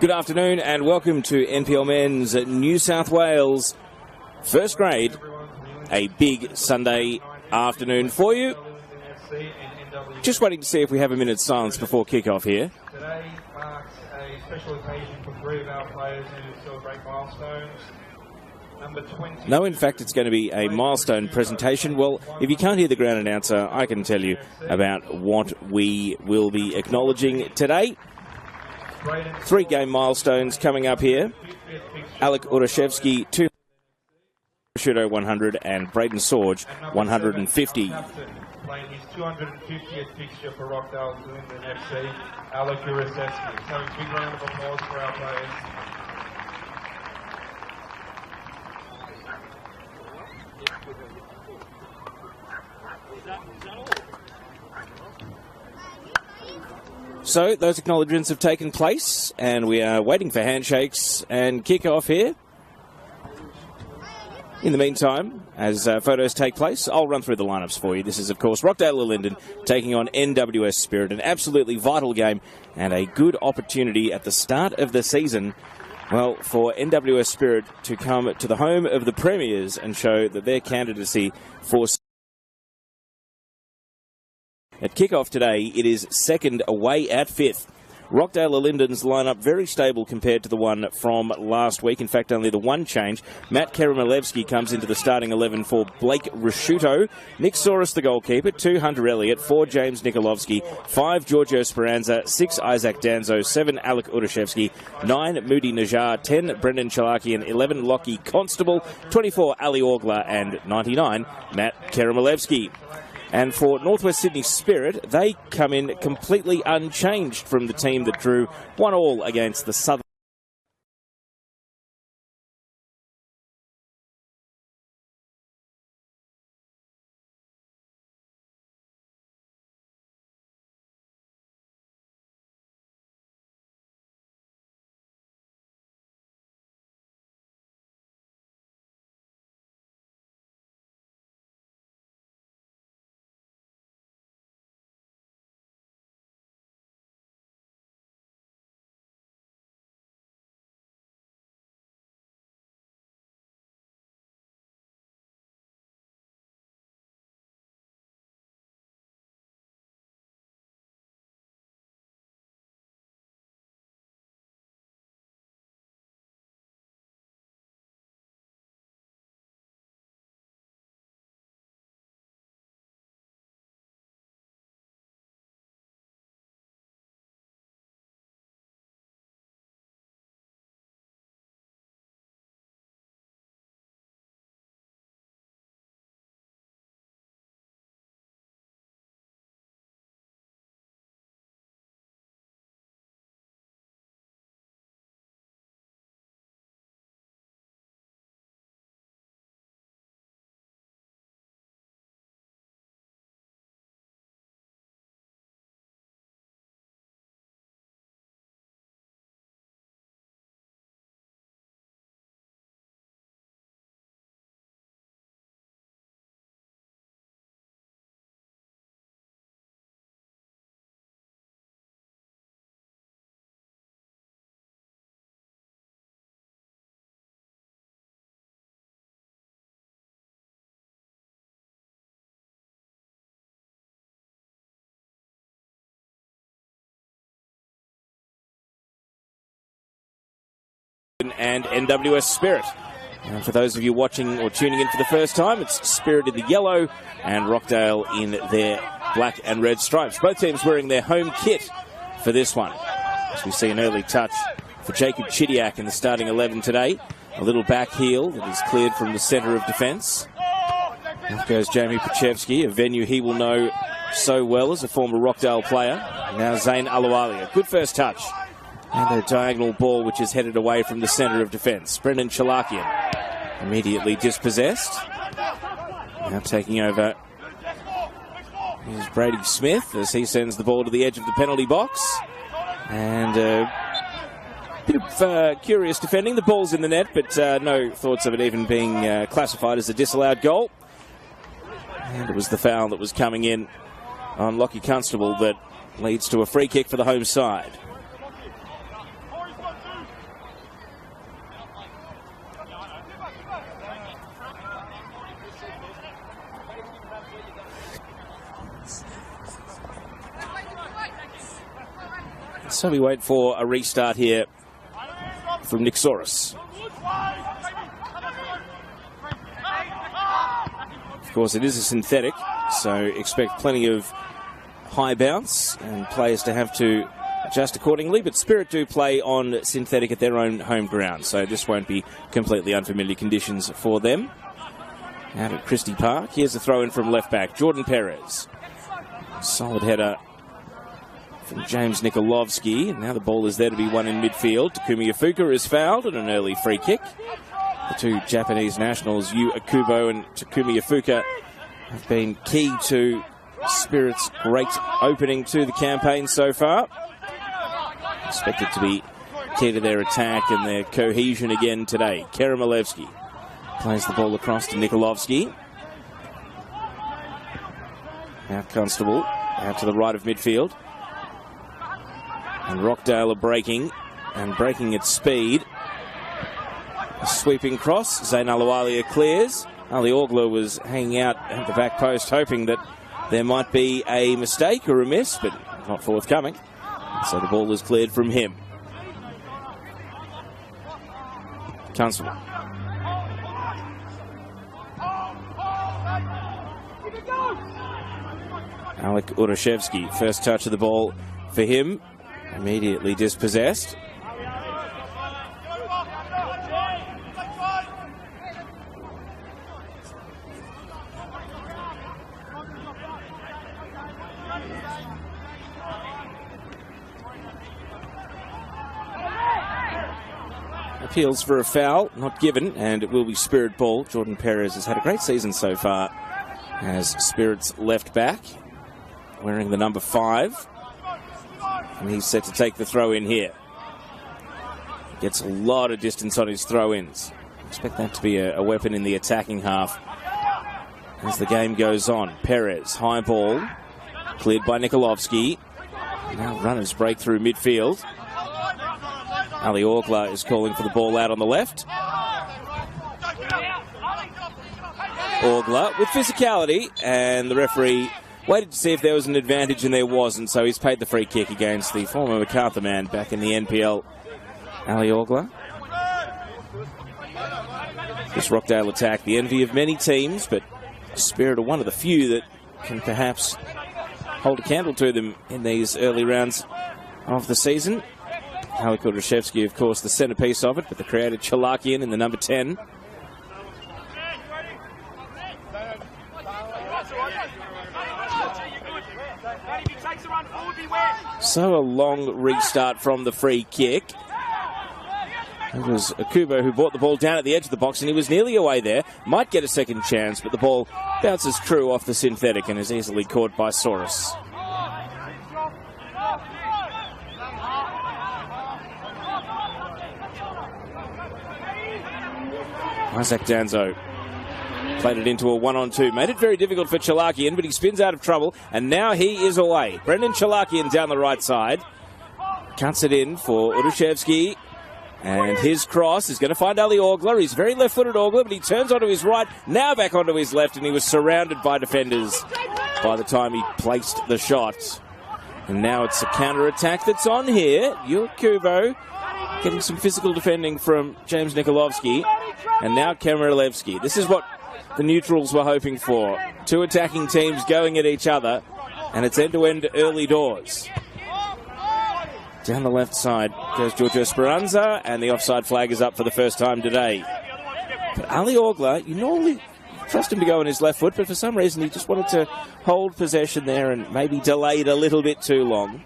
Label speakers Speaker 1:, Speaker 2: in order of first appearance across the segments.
Speaker 1: Good afternoon and welcome to NPL Men's New South Wales First Grade. A big Sunday afternoon for you. Just waiting to see if we have a minute's silence before kick-off here.
Speaker 2: Today marks a special occasion for three of our players who celebrate milestones. Number 20.
Speaker 1: No, in fact, it's going to be a milestone presentation. Well, if you can't hear the ground announcer, I can tell you about what we will be acknowledging today. 3 game milestones coming up here. Alec Urashevsky, 200, Shudo 100, and Braden Sorge, 150.
Speaker 2: Playing his 250th fixture for Rockdale Ilinden FC, Alec Urashevsky. So a big round of applause for our players.
Speaker 1: So those acknowledgements have taken place, and we are waiting for handshakes and kick-off here. In the meantime, as photos take place, I'll run through the lineups for you. This is, of course, Rockdale Ilinden taking on NWS Spirit, an absolutely vital game and a good opportunity at the start of the season, well, for NWS Spirit to come to the home of the Premiers and show that their candidacy for... At kick-off today, it is second away at 5th. Rockdale Ilinden's lineup very stable compared to the one from last week. In fact, only the one change. Matt Karamalevsky comes into the starting 11 for Blake Rasciuto. Nick Soros, the goalkeeper. 2, Hunter Elliott. 4, James Nikolovsky. 5, Giorgio Speranza. 6, Isaac Danzo. 7, Alec Urashevsky. 9, Moody Najjar. 10, Brendan Chalakian. 11, Lockie Constable. 24, Ali Orgler. And 99, Matt Karamalevsky. And for Northwest Sydney Spirit, they come in completely unchanged from the team that drew 1-1 against the Southern. And NWS Spirit. And for those of you watching or tuning in for the first time, it's Spirit in the yellow and Rockdale in their black and red stripes. Both teams wearing their home kit for this one. As we see an early touch for Jacob Chidiak in the starting 11 today. A little back heel that is cleared from the centre of defence. Off goes Jamie Pachevsky, a venue he will know so well as a former Rockdale player. Now Zane Alualia. Good first touch. And a diagonal ball which is headed away from the centre of defence. Brendan Chalakian immediately dispossessed. Now taking over is Brady Smith as he sends the ball to the edge of the penalty box. And a bit of curious defending. The ball's in the net, but no thoughts of it even being classified as a disallowed goal. And it was the foul that was coming in on Lockie Constable that leads to a free kick for the home side. So we wait for a restart here from Nick Soros. Of course, it is a synthetic, so expect plenty of high bounce and players to have to adjust accordingly, but Spirit do play on synthetic at their own home ground, so this won't be completely unfamiliar conditions for them. Out at Christie Park, here's a throw in from left back, Jordan Perez. Solid header from James Nikolovsky, and now the ball is there to be won in midfield. Takumi Ifuka is fouled and an early free kick. The two Japanese nationals, Yu Akubo and Takumi Ifuka, have been key to Spirit's great opening to the campaign so far. Expected to be key to their attack and their cohesion again today. Karamalevsky plays the ball across to Nikolovsky. Now Constable out to the right of midfield. And Rockdale are breaking at speed. A sweeping cross. Zayn Aluwalia clears. Ali Orgler was hanging out at the back post hoping that there might be a mistake or a miss, but not forthcoming. So the ball is cleared from him. Constable. Alek Urashevsky, first touch of the ball for him. Immediately dispossessed. Appeals for a foul, not given, and it will be Spirit ball. Jordan Perez has had a great season so far as Spirit's left back, wearing the number 5. And he's set to take the throw in here. Gets a lot of distance on his throw-ins. Expect that to be a weapon in the attacking half as the game goes on. Perez, high ball, cleared by Nikolovsky. Now runners break through midfield. Ali Orgler is calling for the ball out on the left. Orgler with physicality, and the referee waited to see if there was an advantage, and there wasn't, so he's paid the free kick against the former MacArthur man back in the NPL, Ali Orgler. This Rockdale attack, the envy of many teams, but Spirit are one of the few that can perhaps hold a candle to them in these early rounds of the season. Alek Urashevsky, of course, the centrepiece of it, but the creator Chalakian in the number 10. So a long restart from the free kick. It was Akubo who brought the ball down at the edge of the box, and he was nearly away there. Might get a second chance, but the ball bounces true off the synthetic and is easily caught by Soros. Isaac Danzo played it into a 1-on-2. Made it very difficult for Chalakian, but he spins out of trouble, and now he is away. Brendan Chalakian down the right side. Cuts it in for Urashevsky, and his cross is going to find Ali Orgler. He's very left-footed, Orgler, but he turns onto his right, now back onto his left, and he was surrounded by defenders by the time he placed the shot. And now it's a counter-attack that's on here. Yu Akubo getting some physical defending from James Nikolovsky. And now Kamaralevsky. This is what the neutrals were hoping for. Two attacking teams going at each other, and it's end-to-end early doors. Down the left side goes Giorgio Speranza, and the offside flag is up for the first time today. But Ali Orgler, you normally trust him to go on his left foot, but for some reason he just wanted to hold possession there and maybe delayed a little bit too long.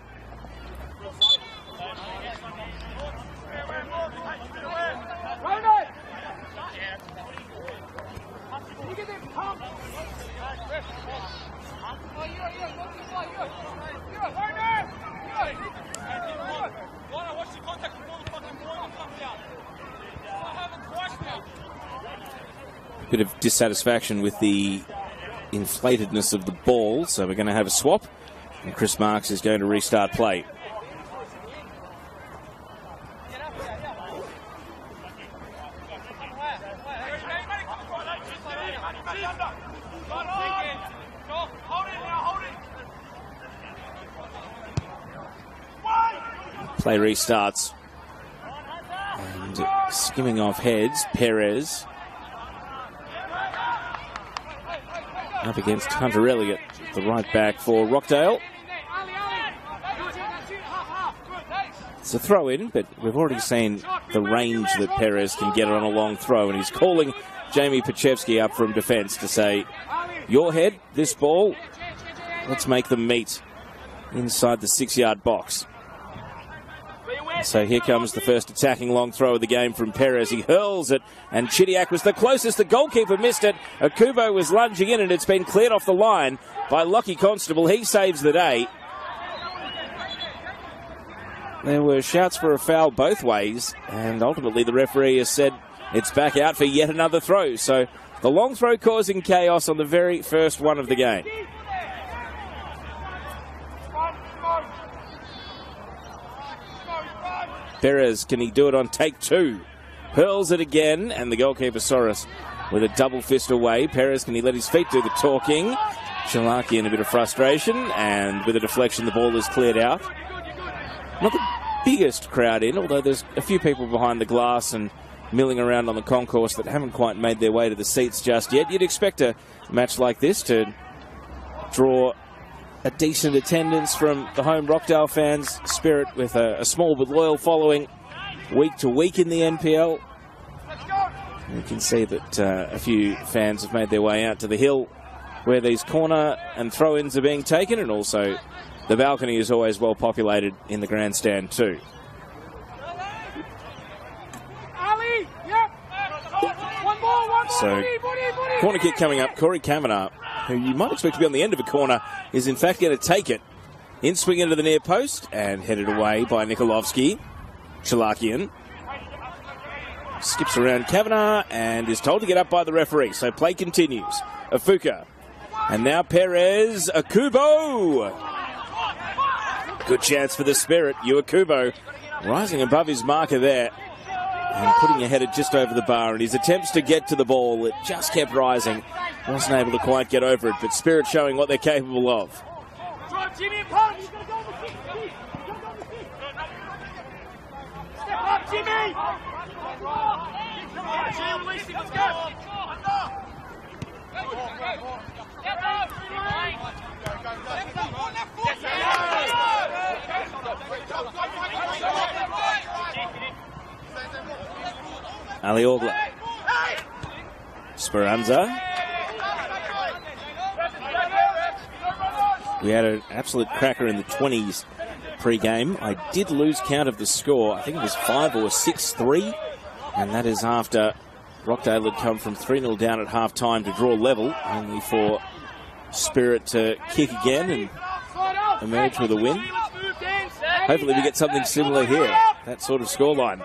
Speaker 1: Bit of dissatisfaction with the inflatedness of the ball, so we're going to have a swap, and Chris Marks is going to restart play. Play restarts. And skimming off heads, Perez. Up against Hunter Elliott, the right back for Rockdale. It's a throw in, but we've already seen the range that Perez can get on a long throw, and he's calling Jamie Pachevsky up from defence to say, your head, this ball, let's make them meet inside the 6-yard box. So here comes the first attacking long throw of the game from Perez. He hurls it, and Chidiac was the closest. The goalkeeper missed it. Akubo was lunging in, and it's been cleared off the line by Lockie Constable. He saves the day. There were shouts for a foul both ways, and ultimately the referee has said it's back out for yet another throw. So the long throw causing chaos on the very first one of the game. Perez, can he do it on take two? Hurls it again, and the goalkeeper Soros with a double fist away. Perez, can he let his feet do the talking? Chalaki in a bit of frustration, and with a deflection, the ball is cleared out. Not the biggest crowd in, although there's a few people behind the glass and milling around on the concourse that haven't quite made their way to the seats just yet. You'd expect a match like this to draw a decent attendance from the home Rockdale fans. Spirit with a small but loyal following week to week in the NPL. You can see that a few fans have made their way out to the hill where these corner and throw-ins are being taken, and also the balcony is always well populated in the grandstand too. So, corner kick coming up. Corey Kavanagh, who you might expect to be on the end of a corner, is in fact going to take it. In swing into the near post and headed away by Nikolovsky. Chalakian skips around Kavanagh and is told to get up by the referee. So play continues. Afuka. And now Perez. Akubo. Good chance for the Spirit. Akubo rising above his marker there and putting a header just over the bar. And his attempts to get to the ball, it just kept rising. Wasn't able to quite get over it, but Spirit showing what they're capable of. Ali Ogla. Speranza. We had an absolute cracker in the 20s pre-game. I did lose count of the score. I think it was 5 or 6-3. And that is after Rockdale had come from 3-0 down at half-time to draw level, only for Spirit to kick again and emerge with a win. Hopefully we get something similar here, that sort of scoreline.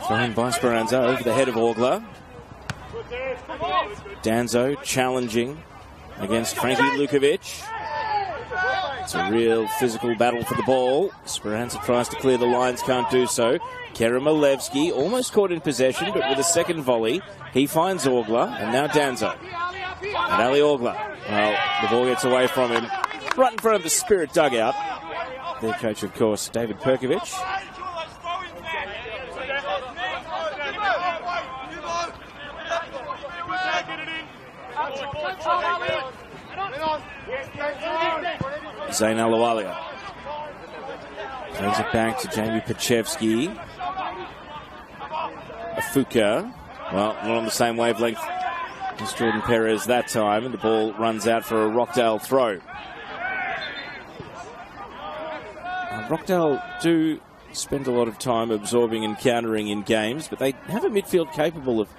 Speaker 1: Thrown by Speranza over the head of Orgla. Danzo challenging against Frankie Lukovic. It's a real physical battle for the ball. Speranza tries to clear the lines, can't do so. Karamalevsky almost caught in possession, but with a second volley, he finds Orgla, and now Danzo. And Ali Orgla, well, the ball gets away from him, right in front of the Spirit dugout. Their coach, of course, David Perkovic. Zain Alawalia throws it back to Jamie Pachevsky. Afuka, well, not on the same wavelength as Jordan Perez that time, and the ball runs out for a Rockdale throw. Rockdale do spend a lot of time absorbing and countering in games, but they have a midfield capable of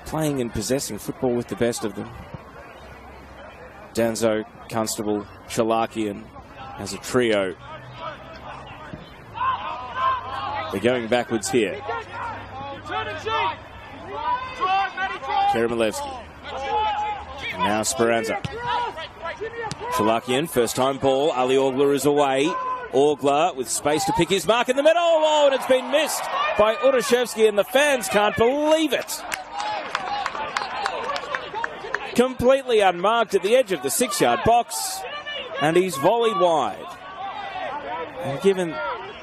Speaker 1: playing and possessing football with the best of them. Danzo, Constable, Chalakian as a trio. They're going backwards here. Karamalevsky. Now Speranza. Chalakian, first time ball. Ali Orgla is away. Orgla with space to pick his mark in the middle. Oh, and it's been missed by Uroshevsky, and the fans can't believe it. completely unmarked at the edge of the 6-yard box, and he's volleyed wide. And given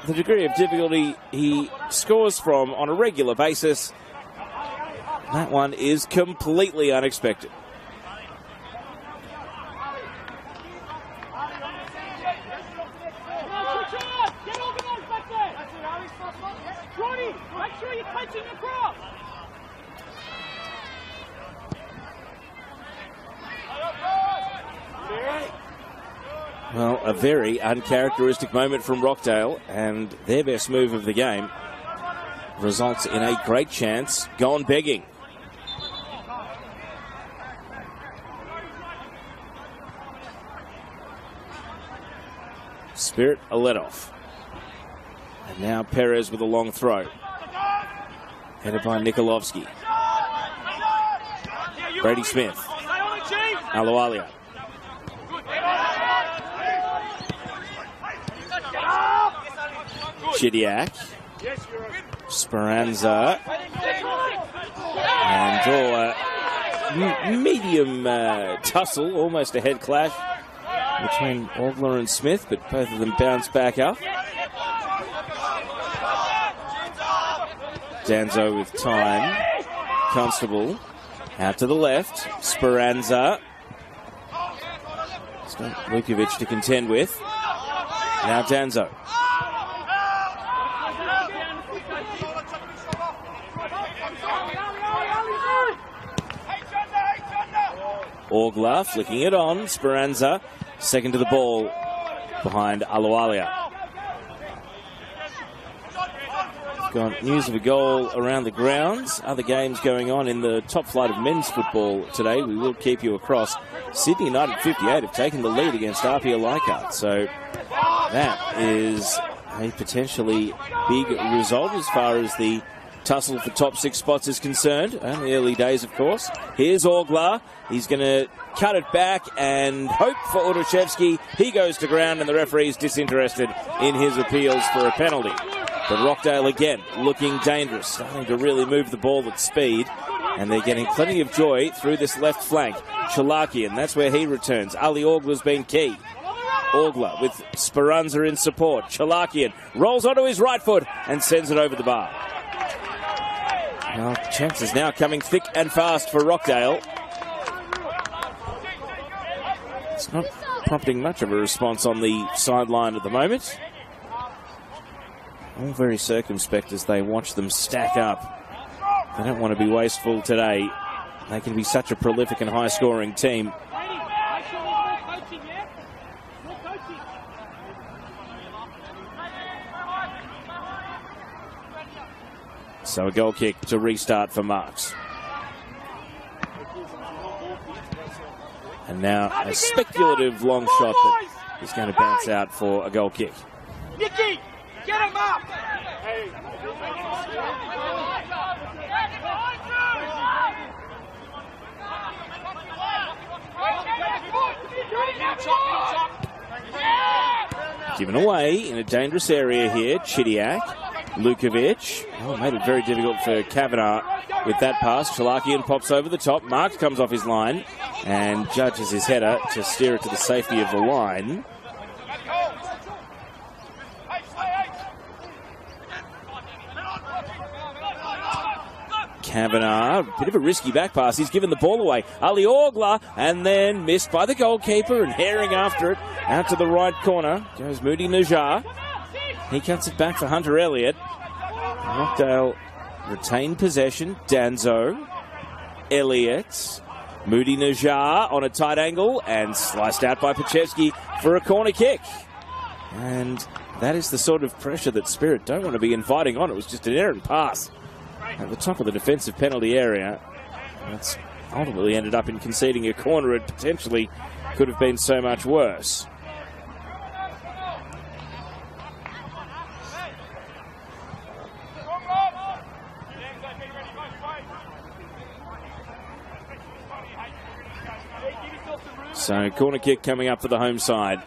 Speaker 1: the degree of difficulty he scores from on a regular basis, that one is completely unexpected. Well, a very uncharacteristic moment from Rockdale, and their best move of the game results in a great chance gone begging. Spirit a let-off. And now Perez with a long throw. Headed by Nikolovsky. Brady Smith. Alualia. Chidiac. Speranza. And medium tussle, almost a head clash between Ogler and Smith, but both of them bounce back up. Danzo with time. Constable out to the left. Speranza. It's got Lukovic to contend with. Now Danzo. Ogler flicking it on. Speranza second to the ball behind Alualia. Got news of a goal around the grounds. Other games going on in the top flight of men's football today. We will keep you across. Sydney United 58 have taken the lead against RPA Leichhardt. So that is a potentially big result as far as the tussle for top 6 spots is concerned. Only early days, of course. Here's Ogler. He's going to cut it back and hope for Udoshevsky. He goes to ground and the referee's disinterested in his appeals for a penalty. But Rockdale again looking dangerous, starting to really move the ball at speed. And they're getting plenty of joy through this left flank. Chalakian, that's where he returns. Ali Ogler's been key. Ogler with Speranza in support. Chalakian rolls onto his right foot and sends it over the bar. Well, chances now coming thick and fast for Rockdale. It's not prompting much of a response on the sideline at the moment. All very circumspect as they watch them stack up. They don't want to be wasteful today. They can be such a prolific and high-scoring team. So a goal kick to restart for Marks. And now a speculative long shot that is going to bounce out for a goal kick.
Speaker 3: Nicky, get him up!
Speaker 1: Given away in a dangerous area here, Chidiac. Lukovic. Oh, made it very difficult for Kavanagh with that pass. Chalakian pops over the top. Marks comes off his line and judges his header to steer it to the safety of the line. Kavanagh, bit of a risky back pass. He's given the ball away. Ali Ogler, and then missed by the goalkeeper and herring after it out to the right corner. Goes Moody Najjar. He cuts it back for Hunter Elliott. Rockdale retained possession. Danzo. Elliott. Moody Najjar on a tight angle and sliced out by Pachevsky for a corner kick. And that is the sort of pressure that Spirit don't want to be inviting on. It was just an errant pass at the top of the defensive penalty area. That's ultimately ended up in conceding a corner. It potentially could have been so much worse. So corner kick coming up for the home side.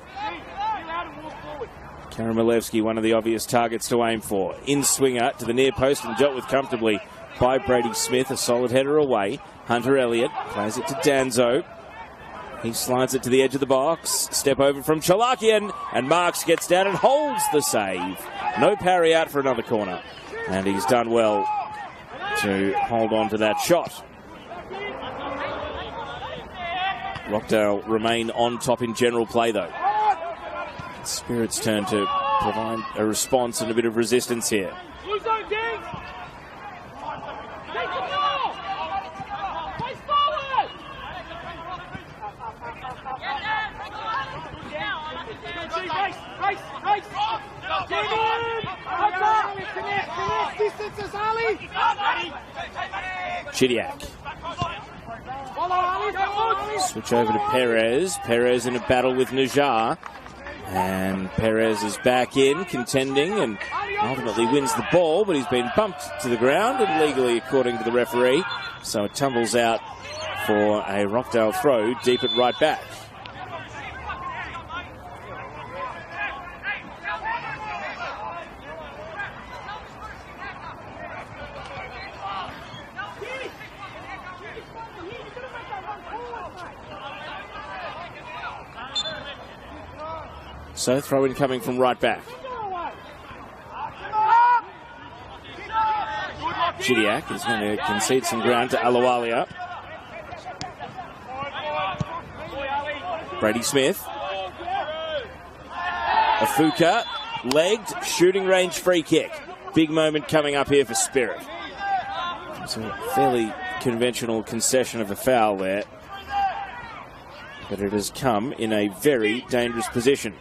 Speaker 1: Karamilevsky, one of the obvious targets to aim for. In swinger to the near post and dealt with comfortably by Brady Smith. A solid header away. Hunter Elliott plays it to Danzo. He slides it to the edge of the box. Step over from Chalakian. And Marks gets down and holds the save. No parry out for another corner. And he's done well to hold on to that shot. Rockdale remain on top in general play, though. Spirit's turn to provide a response and a bit of resistance here. Chidiak. Switch over to Perez. Perez in a battle with Najar. And Perez is back in, contending, and ultimately wins the ball, but he's been bumped to the ground illegally, according to the referee. So it tumbles out for a Rockdale throw deep at right back. So throw-in coming from right back. Chidiak is going to concede some ground to Alawalia. Brady Smith. Afuka, legged, shooting range free kick. Big moment coming up here for Spirit. It's a fairly conventional concession of a foul there. But it has come in a very dangerous position.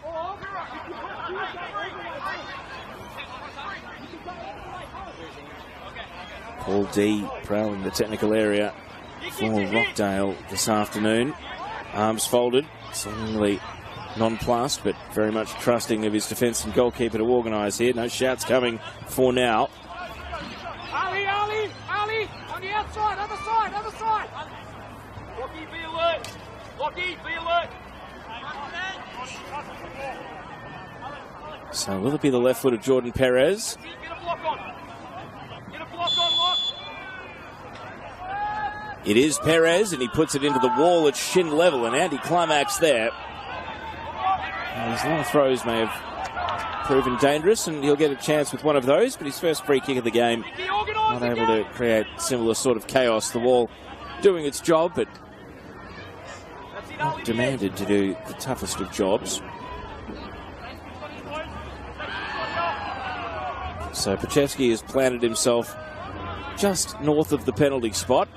Speaker 1: Paul D prowling the technical area for Rockdale this afternoon. Arms folded, seemingly nonplussed, but very much trusting of his defence and goalkeeper to organise here. No shouts coming for now.
Speaker 3: Ali, on the outside, other side. Rocky, be alert. Rocky, be alert.
Speaker 1: So will it be the left foot of Jordan Perez?
Speaker 3: Get a block on.
Speaker 1: It is Perez, and he puts it into the wall at shin level, an anti-climax there. His long throws may have proven dangerous, and he'll get a chance with one of those, but his first free kick of the game, not able to create similar sort of chaos. The wall doing its job, but not demanded to do the toughest of jobs. So Pachevsky has planted himself just north of the penalty spot.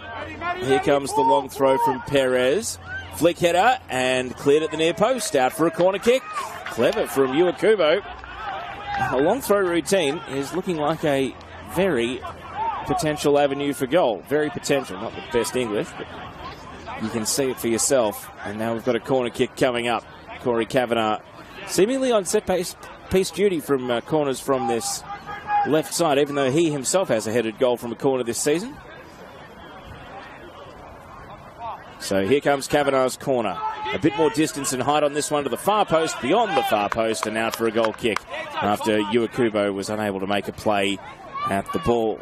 Speaker 1: Here comes the long throw from Perez. Flick header and cleared at the near post. Out for a corner kick. Clever from Iwakubo. A long throw routine is looking like a very potential avenue for goal. Very potential, not the best English, but you can see it for yourself. And now we've got a corner kick coming up. Corey Kavanagh seemingly on set piece duty from corners from this left side, even though he himself has a headed goal from a corner this season. So here comes Kavanagh's corner. A bit more distance and height on this one to the far post, beyond the far post, and out for a goal kick after Iwakubo was unable to make a play at the ball.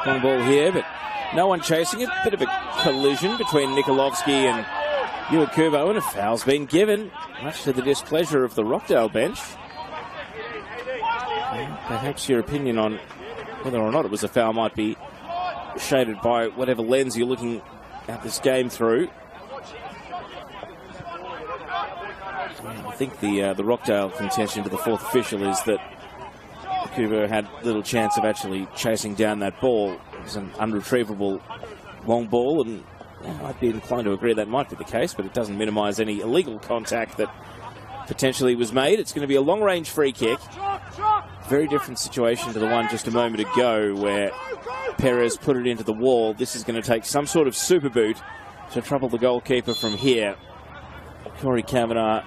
Speaker 1: Long ball here, but no one chasing it. Bit of a collision between Nikolovsky and Iwakubo, and a foul's been given, much to the displeasure of the Rockdale bench. And perhaps your opinion on whether or not it was a foul might be shaded by whatever lens you're looking at this game through. I think the Rockdale contention to the fourth official is that Kubo had little chance of actually chasing down that ball. It was an unretrievable long ball, and I'd be inclined to agree that might be the case, but it doesn't minimise any illegal contact that potentially was made. It's going to be a long-range free kick. Very different situation to the one just a moment ago where Perez put it into the wall. This is going to take some sort of super boot to trouble the goalkeeper from here. Corey Kavanagh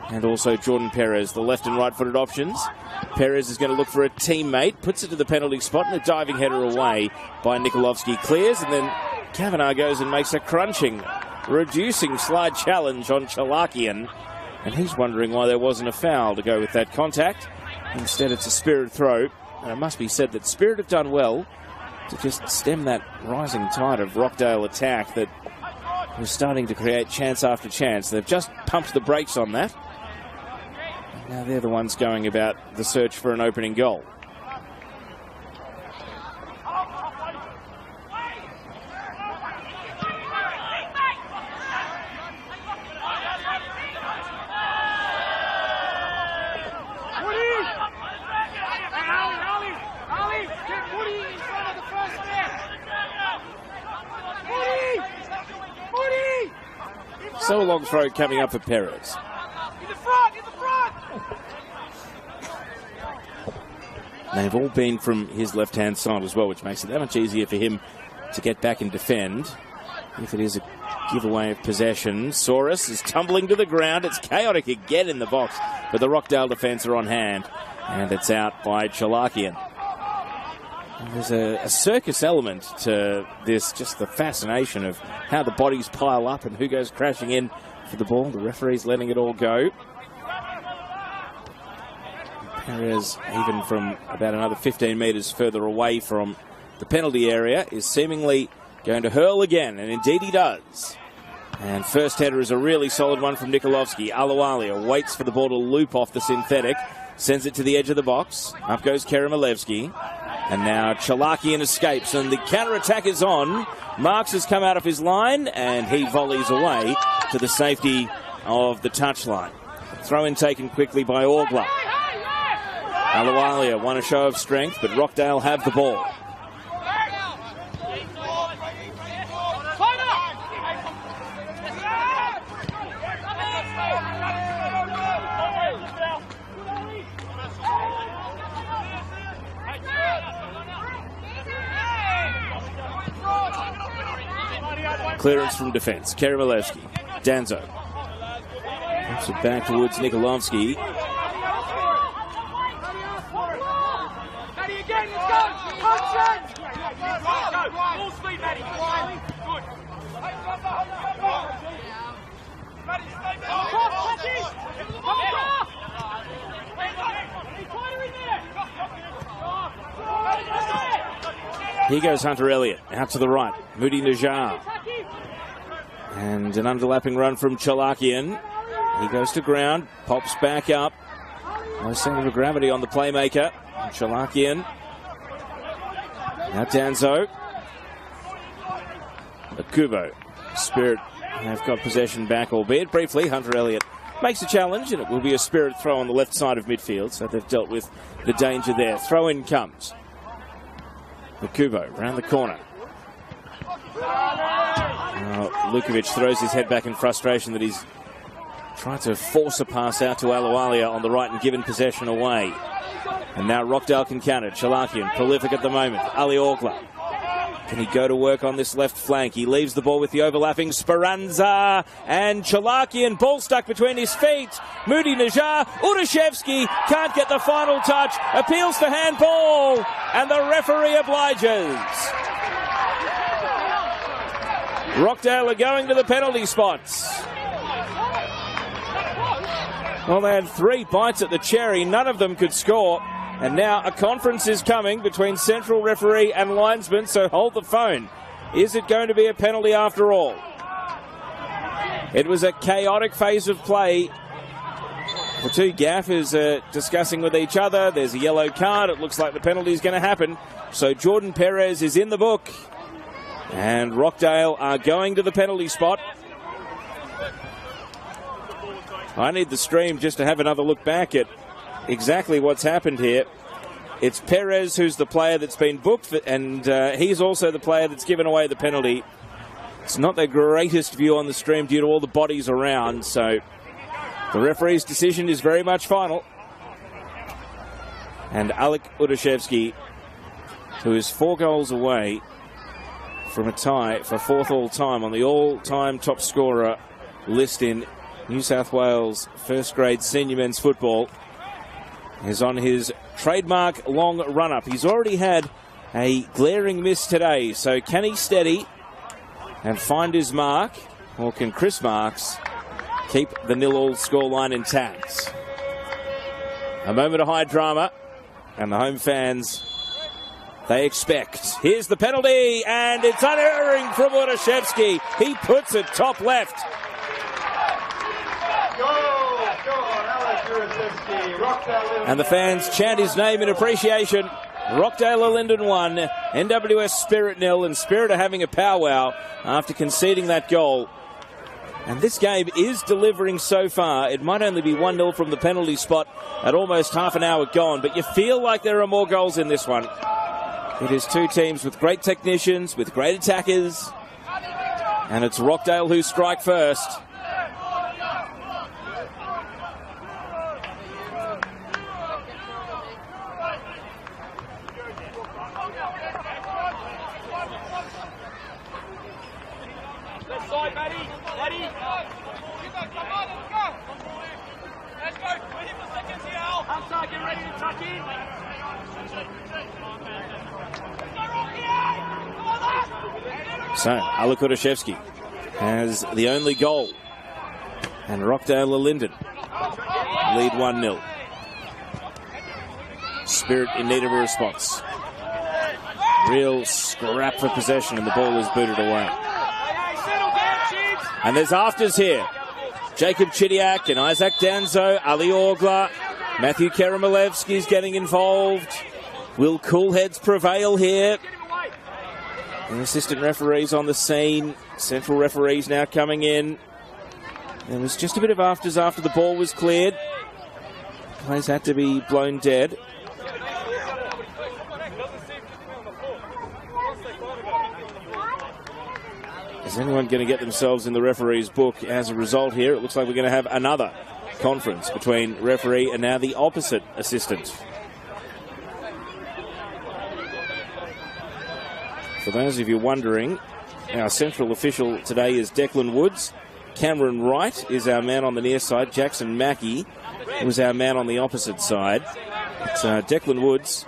Speaker 1: and also Jordan Perez, the left and right-footed options. Perez is going to look for a teammate, puts it to the penalty spot, and a diving header away by Nikolovsky clears, and then Kavanagh goes and makes a crunching, reducing slide challenge on Chalakian, and he's wondering why there wasn't a foul to go with that contact. Instead, it's a Spirit throw, and it must be said that Spirit have done well to just stem that rising tide of Rockdale attack that was starting to create chance after chance. They've just pumped the brakes on that. And now they're the ones going about the search for an opening goal. So a long throw coming up for Perez.
Speaker 3: In the front, in the front!
Speaker 1: They've all been from his left-hand side as well, which makes it that much easier for him to get back and defend. If it is a giveaway of possession, Saurus is tumbling to the ground. It's chaotic again in the box, but the Rockdale defence are on hand, and it's out by Chalakian. There's a circus element to this, just the fascination of how the bodies pile up and who goes crashing in for the ball. The referee's letting it all go. Perez, even from about another 15 metres further away from the penalty area, is seemingly going to hurl again, and indeed he does. And first header is a really solid one from Nikolovsky. Aluwalia waits for the ball to loop off the synthetic, sends it to the edge of the box. Up goes Karamalevsky. And now Chalakian escapes, and the counter-attack is on. Marks has come out of his line, and he volleys away to the safety of the touchline. Throw-in taken quickly by Orgler. Aluwalia won a show of strength, but Rockdale have the ball. Clearance from defence. Karamalevsky. Danzo. Puts it back towards Nikolovsky. Here goes Hunter Elliott. Out to the right. Moody Najar. And an underlapping run from Chalakian. He goes to ground, pops back up. No centre of gravity on the playmaker. Chalakian. Now Danzo. Akubo. Spirit have got possession back, albeit briefly. Hunter Elliott makes a challenge, and it will be a Spirit throw on the left side of midfield, so they've dealt with the danger there. Throw-in comes. Akubo round the corner. Lukovic throws his head back in frustration that he's tried to force a pass out to Aluwalia on the right and given possession away. And now Rockdale can counter. Chalakian, prolific at the moment. Ali Orgler. Can he go to work on this left flank? He leaves the ball with the overlapping Speranza. And Chalakian, ball stuck between his feet. Moody Najar. Udashevsky can't get the final touch. Appeals for handball. And the referee obliges. Rockdale are going to the penalty spots. Well, they had 3 bites at the cherry. None of them could score. And now a conference is coming between central referee and linesman, so hold the phone. Is it going to be a penalty after all? It was a chaotic phase of play. The two gaffers are discussing with each other. There's a yellow card. It looks like the penalty is going to happen. So Jordan Perez is in the book. And Rockdale are going to the penalty spot. I need the stream just to have another look back at exactly what's happened here. It's Perez who's the player that's been booked, and he's also the player that's given away the penalty. It's not the greatest view on the stream due to all the bodies around, so the referee's decision is very much final. And Alek Udashevsky, who is 4 goals away from a tie for 4th all-time on the all-time top scorer list in New South Wales first grade senior men's football, is on his trademark long run-up. He's already had a glaring miss today, so can he steady and find his mark, or can Chris Marks keep the 0-0 scoreline intact? A moment of high drama, and the home fans, they expect. Here's the penalty, and it's unerring from Udashevsky. He puts it top left. And the fans chant his name in appreciation. Rockdale Ilinden 1, NWS Spirit 0, and Spirit are having a powwow after conceding that goal. And this game is delivering so far. It might only be 1-0 from the penalty spot at almost half an hour gone, but you feel like there are more goals in this one. It is 2 teams with great technicians, with great attackers, and it's Rockdale who strike first. So, Alek Udashevsky has the only goal, and Rockdale Ilinden lead 1-0. Spirit in need of a response. Real scrap for possession, and the ball is booted away. And there's afters here. Jacob Chidiak and Isaac Danzo, Ali Orgla, Matthew Karamalevsky's getting involved. Will cool heads prevail here? The assistant referees on the scene. Central referees now coming in. There was just a bit of afters after the ball was cleared. Plays had to be blown dead. Is anyone going to get themselves in the referee's book as a result here? It looks like we're going to have another conference between referee and now the opposite assistant. For those of you wondering, our central official today is Declan Woods. Cameron Wright is our man on the near side. Jackson Mackey was our man on the opposite side. It's Declan Woods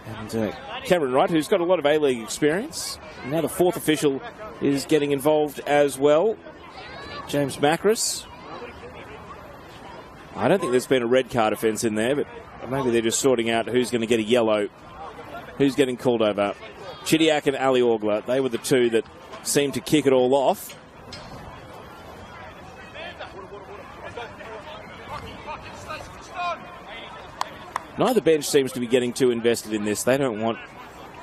Speaker 1: and Cameron Wright, who's got a lot of A-League experience. Now the 4th official is getting involved as well. James Macris. I don't think there's been a red card offence in there, but maybe they're just sorting out who's going to get a yellow, who's getting called over. Chidiak and Ali Orgla, they were the 2 that seemed to kick it all off. Neither bench seems to be getting too invested in this. They don't want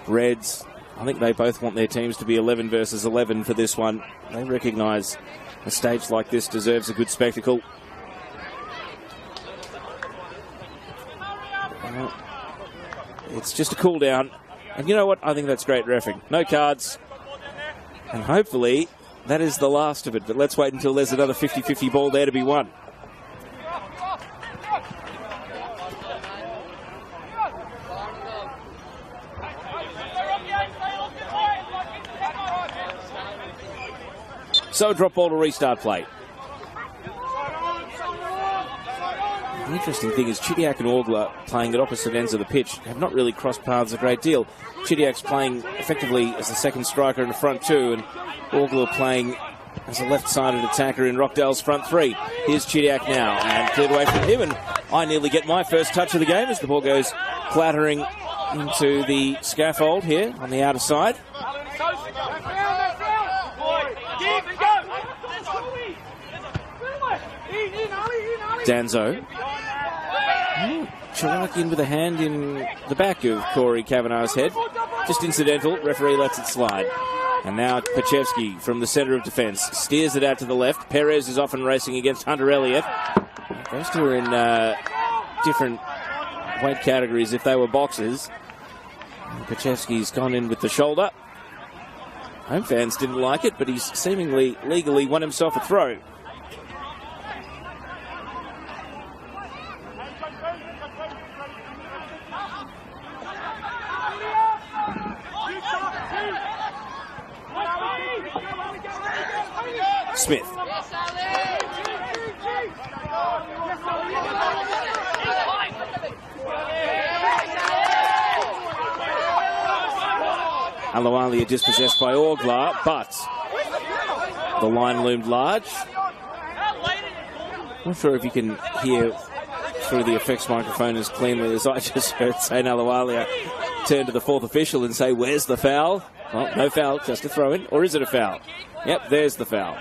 Speaker 1: reds. I think they both want their teams to be 11 versus 11 for this one. They recognise a stage like this deserves a good spectacle. It's just a cool down. And you know what? I think that's great reffing. No cards. And hopefully that is the last of it. But let's wait until there's another 50-50 ball there to be won. So drop ball to restart play. The interesting thing is Chidiak and Orgla, playing at opposite ends of the pitch, have not really crossed paths a great deal. Chidiak's playing effectively as the second striker in the front 2, and Orgla playing as a left-sided attacker in Rockdale's front 3. Here's Chidiak now, and cleared away from him, and I nearly get my first touch of the game as the ball goes clattering into the scaffold here on the outer side. Danzo. Chilak in with a hand in the back of Corey Kavanagh's head. Just incidental. Referee lets it slide. And now Pachevsky from the centre of defence steers it out to the left. Perez is often racing against Hunter Elliott. Those two are in different weight categories if they were boxers. Pachevsky's gone in with the shoulder. Home fans didn't like it, but he's seemingly legally won himself a throw. Smith. Alualia dispossessed by Orglar, but the line loomed large. Not sure if you can hear through the effects microphone as cleanly as I just heard St. Alualia turn to the fourth official and say, where's the foul? Well, no foul, just a throw-in. Or is it a foul? Yep, there's the foul.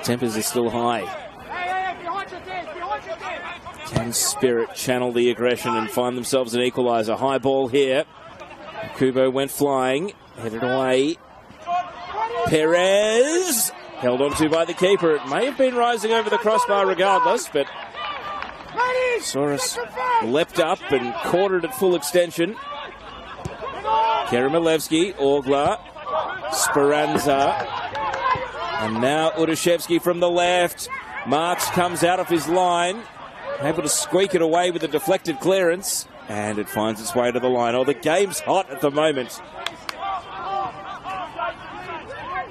Speaker 1: Tempers are still high. Can Spirit channel the aggression and find themselves an equaliser? High ball here. Kubo went flying, headed away. Perez held onto by the keeper. It may have been rising over the crossbar regardless, but Soros leapt up and caught it at full extension. Keremelevsky, Orglar, Speranza, and now Udashevsky from the left. Marks comes out of his line, able to squeak it away with a deflected clearance, and it finds its way to the line. Oh, the game's hot at the moment.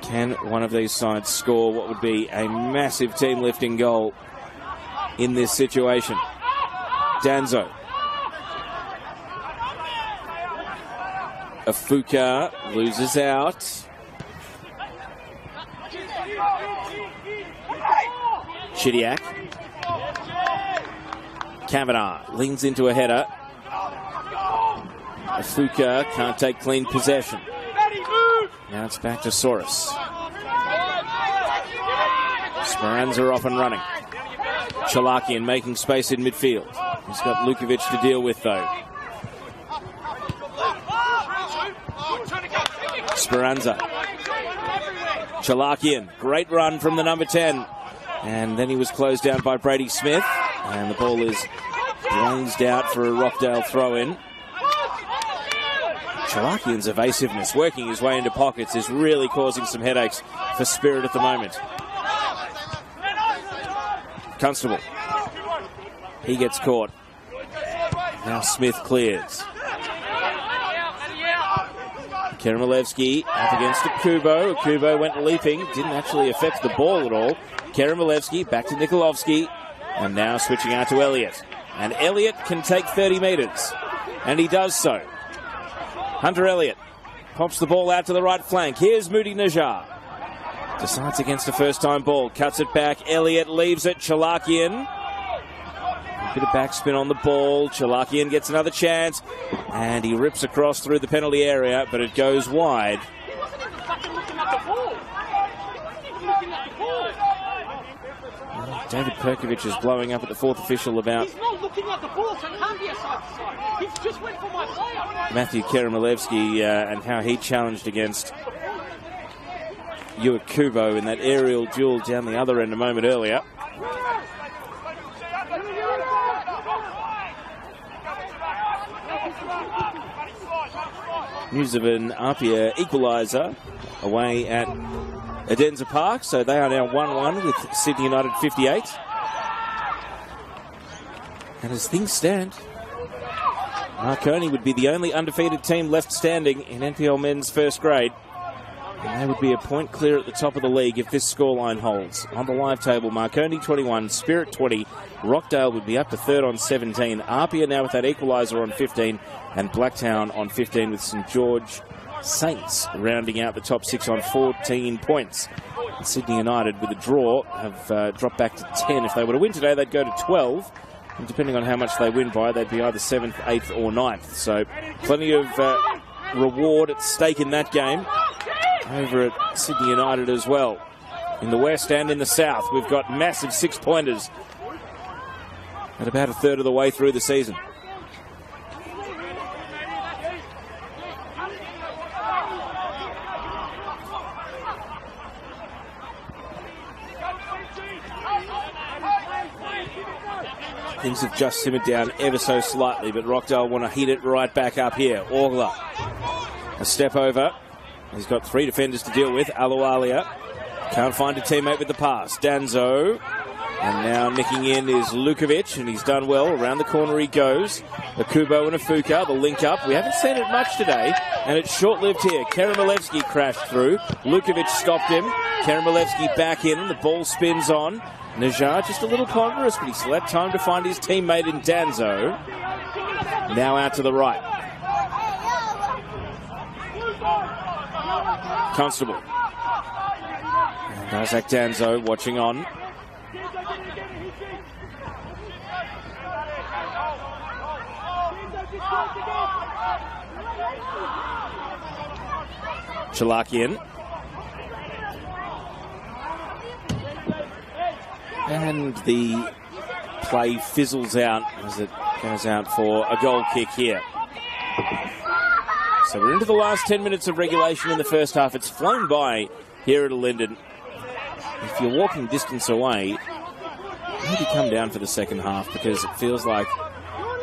Speaker 1: Can one of these sides score what would be a massive team-lifting goal in this situation? Danzo. Afuka loses out. Chidiac. Kavanagh leans into a header. Afuka can't take clean possession. Now it's back to Soros. Speranza off and running. Chalakian making space in midfield. He's got Lukovic to deal with, though. Speranza. Chalakian, great run from the number 10. And then he was closed down by Brady Smith. And the ball is blazed out for a Rockdale throw-in. Chalakian's evasiveness, working his way into pockets, is really causing some headaches for Spirit at the moment. Constable. He gets caught. Now Smith clears. Keremelevsky up against Kubo. Kubo went leaping, didn't actually affect the ball at all. Keremelevsky back to Nikolovsky, and now switching out to Elliott. And Elliott can take 30 metres, and he does so. Hunter Elliott pops the ball out to the right flank. Here's Moody Najjar. Decides against a first-time ball. Cuts it back. Elliott leaves it. Chalakian. A bit of backspin on the ball. Chalakian gets another chance. And he rips across through the penalty area, but it goes wide.
Speaker 3: He wasn't even fucking looking at the ball. He wasn't even looking at the ball.
Speaker 1: David Perkovic is blowing up at the fourth official about...
Speaker 3: He's not looking at the ball, so it can't be a side to side. He's just went for my player.
Speaker 1: Matthew Keremelevsky and how he challenged against Ua Kubo in that aerial duel down the other end a moment earlier. News of an Apia equaliser away at Adenza Park, so they are now 1-1 with Sydney United 58. And as things stand, Marconi would be the only undefeated team left standing in NPL men's first grade. And they would be a point clear at the top of the league if this scoreline holds. On the live table, Marconi 21, Spirit 20, Rockdale would be up to third on 17. Apia now with that equaliser on 15, and Blacktown on 15 with St George Saints rounding out the top 6 on 14 points. And Sydney United with a draw have dropped back to 10. If they were to win today, they'd go to 12. And depending on how much they win by, they'd be either 7th, 8th or 9th. So plenty of reward at stake in that game over at Sydney United as well. In the west and in the south, we've got massive 6-pointers at about a third of the way through the season. Things have just simmered down ever so slightly, but Rockdale want to heat it right back up here. Orglar, a step over. He's got 3 defenders to deal with. Alualia can't find a teammate with the pass. Danzo And now nicking in is Lukovic, and he's done well. Around the corner he goes. Akubo and Afuka, the link up. We haven't seen it much today, and it's short-lived here. Karamalevsky crashed through. Lukovic stopped him. Karamalevsky back in. The ball spins on. Najar just a little ponderous, but he still had time to find his teammate in Danzo. Now out to the right. Constable. And Isaac Danzo watching on. Chalakian. And the play fizzles out as it goes out for a goal kick here. So we're into the last 10 minutes of regulation in the first half. It's flown by here at Ilinden. If you're walking distance away, maybe come down for the second half, because it feels like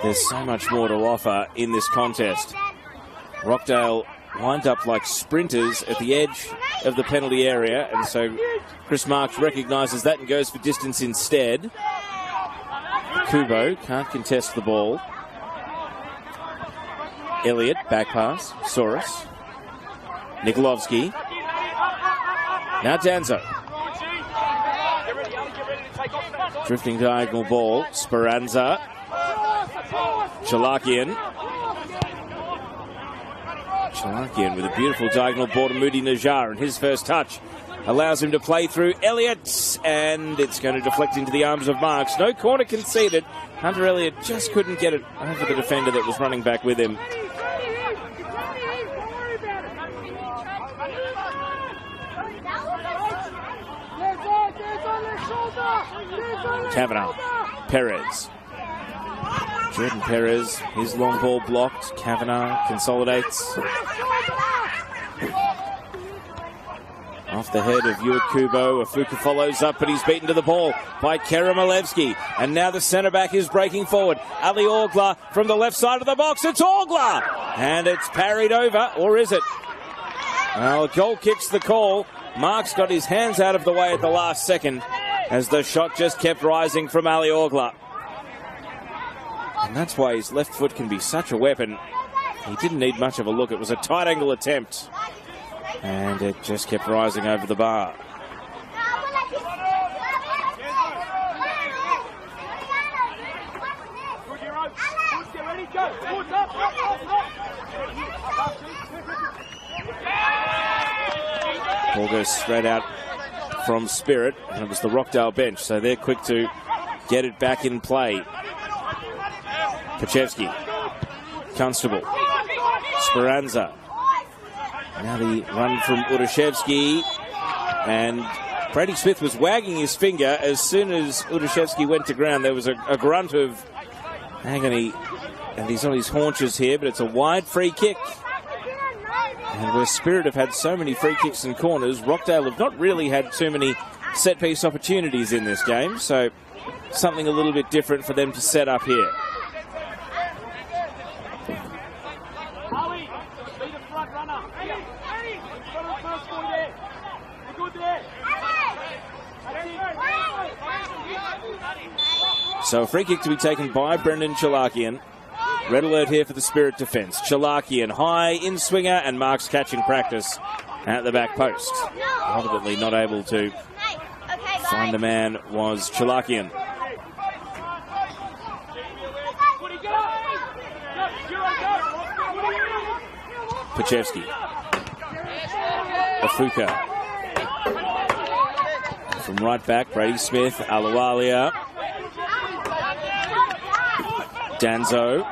Speaker 1: there's so much more to offer in this contest. Rockdale lined up like sprinters at the edge of the penalty area, and so Chris Marks recognises that and goes for distance instead. Kubo can't contest the ball. Elliott, back pass. Soros. Nikolovsky. Now Danzo. Drifting diagonal ball. Speranza. Chalakian. Chalakian with a beautiful diagonal ball to Moody Najar, and his first touch allows him to play through Elliott, and it's going to deflect into the arms of Marks. No corner conceded. Hunter Elliott just couldn't get it over the defender that was running back with him. Kavanagh. Perez. Jordan Perez, his long ball blocked. Kavanagh consolidates. Off the head of Kubo. Afuka follows up, but he's beaten to the ball by Karamalevsky. And now the centre-back is breaking forward. Ali Orgla from the left side of the box. It's Orgla! And it's parried over, or is it? Well, a goal kick's the call. Mark's got his hands out of the way at the last second as the shot just kept rising from Ali Orgla. And that's why his left foot can be such a weapon. He didn't need much of a look. It was a tight angle attempt. And it just kept rising over the bar. Ball goes straight out from Spirit, and it was the Rockdale bench, so they're quick to get it back in play. Pachevsky, Constable, Speranza. Now the run from Udashevsky, and Brady Smith was wagging his finger. As soon as Udashevsky went to ground, there was a grunt of agony, and he's on his haunches here, but it's a wide free kick. And where Spirit have had so many free kicks and corners, Rockdale have not really had too many set-piece opportunities in this game, so something a little bit different for them to set up here. So a free kick to be taken by Brendan Chalakian. Red alert here for the Spirit defence. Chalakian high in swinger, and Marks catching practice at the back post. Ultimately not able to find the man was Chalakian. Pachevsky. Afuka. From right back, Brady Smith, Aluwalia. Danzo.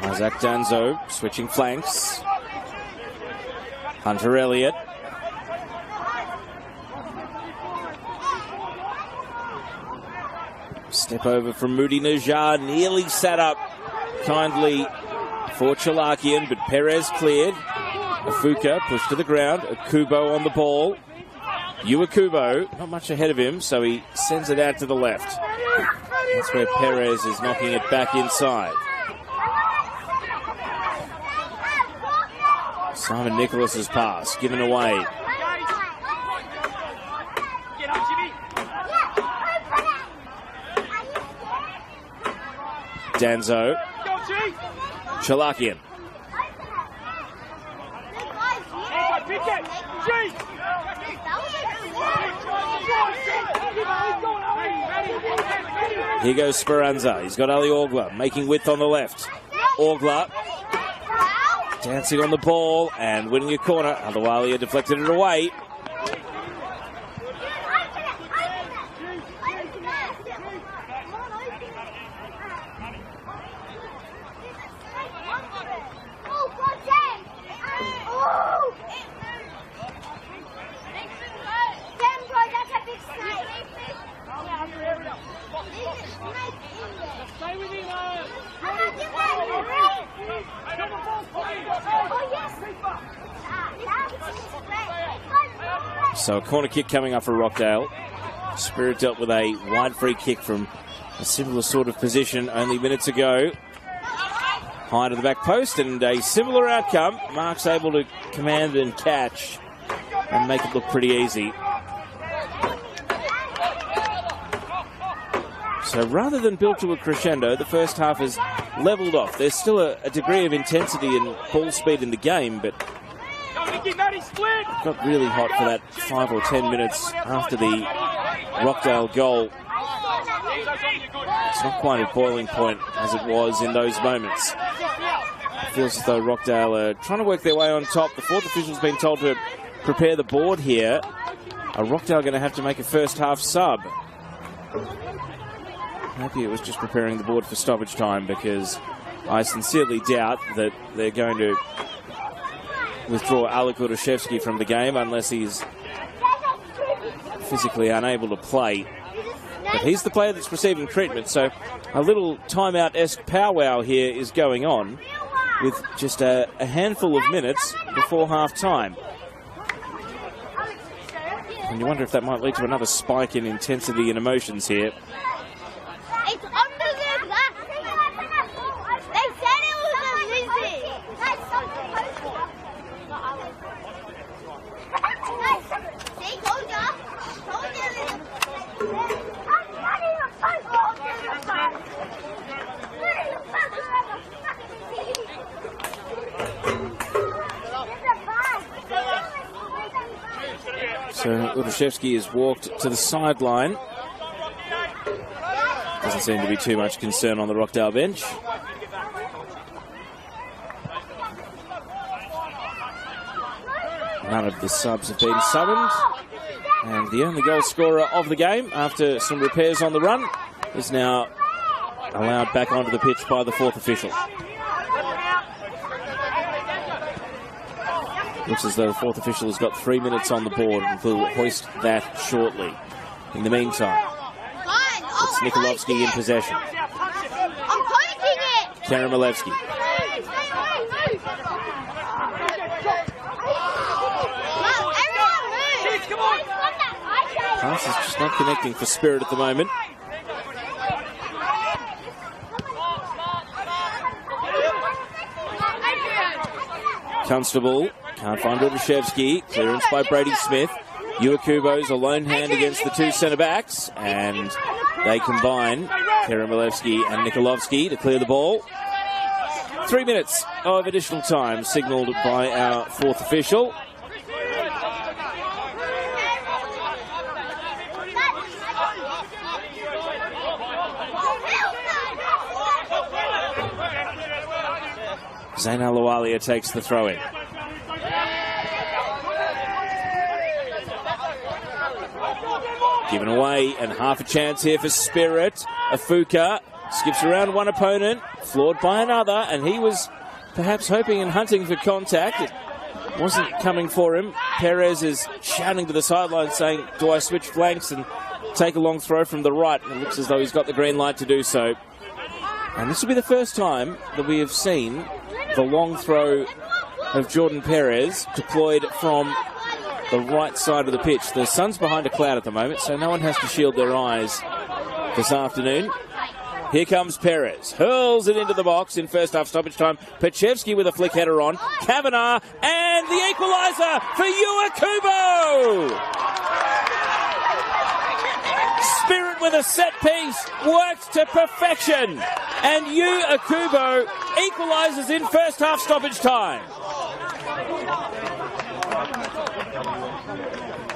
Speaker 1: Isaac Danzo switching flanks. Hunter Elliott. Step over from Moody Najar, nearly sat up kindly for Chalakian, but Perez cleared. Afuka pushed to the ground. Akubo on the ball. Kubo, not much ahead of him, so he sends it out to the left. That's where Perez is knocking it back inside. Simon Nicholas's pass given away. Danzo. Chalakian. Here goes Speranza. He's got Ali Orgler making width on the left. Orgler dancing on the ball and winning a corner. Alawalia deflected it away. So a corner kick coming up for Rockdale. Spirit dealt with a wide free kick from a similar sort of position only minutes ago. High to the back post and a similar outcome. Mark's able to command and catch and make it look pretty easy. So rather than build to a crescendo, the first half has levelled off. There's still a degree of intensity and ball speed in the game, but got really hot for that 5 or 10 minutes after the Rockdale goal. It's not quite at boiling point as it was in those moments. It feels as though Rockdale are trying to work their way on top. The fourth official's been told to prepare the board here. Are Rockdale going to have to make a first half sub? Maybe it was just preparing the board for stoppage time, because I sincerely doubt that they're going to withdraw Alek Udashevsky from the game unless he's physically unable to play. But he's the player that's receiving treatment, so a little timeout-esque powwow here is going on with just a handful of minutes before half-time. And you wonder if that might lead to another spike in intensity and emotions here. So Udashevsky has walked to the sideline. Doesn't seem to be too much concern on the Rockdale bench. None of the subs have been summoned. And the only goal scorer of the game, after some repairs on the run, is now allowed back onto the pitch by the fourth official. Looks as though the fourth official has got 3 minutes on the board and will hoist that shortly. In the meantime, it's Nikolovsky in possession. Karamalevsky. Pass is just not connecting for Spirit at the moment. Constable can't find Udashevsky. Clearance by Brady Smith. Uakubo's a lone hand against the two centre-backs, and they combine, Karamalevsky and Nikolovsky, to clear the ball. 3 minutes of additional time signalled by our fourth official. Zain Alawalia takes the throw-in. Given away, and half a chance here for Spirit. Afuka skips around one opponent, floored by another, and he was perhaps hoping and hunting for contact. It wasn't coming for him. Perez is shouting to the sideline saying, do I switch flanks and take a long throw from the right? And it looks as though he's got the green light to do so. And this will be the first time that we have seen the long throw of Jordan Perez deployed from the right side of the pitch. The sun's behind a cloud at the moment, so no one has to shield their eyes this afternoon. Here comes Perez. Hurls it into the box in first half stoppage time. Pachevsky with a flick header on. Kavanagh and the equaliser for Uakubo. Spirit with a set piece. Worked to perfection. And Uakubo equalises in first half stoppage time.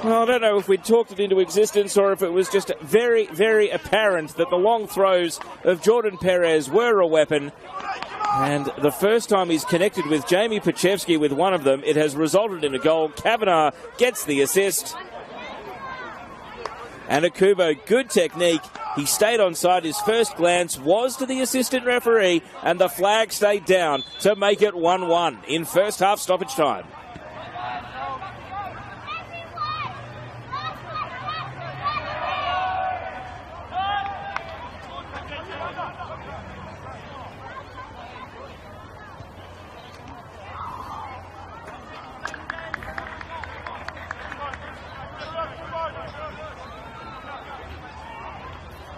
Speaker 1: Well, I don't know if we'd talked it into existence or if it was just very, very apparent that the long throws of Jordan Perez were a weapon. And the first time he's connected with Jamie Pachevsky with one of them, it has resulted in a goal. Kavanagh gets the assist. And Akubo, good technique. He stayed onside. His first glance was to the assistant referee, and the flag stayed down to make it 1-1 in first half stoppage time.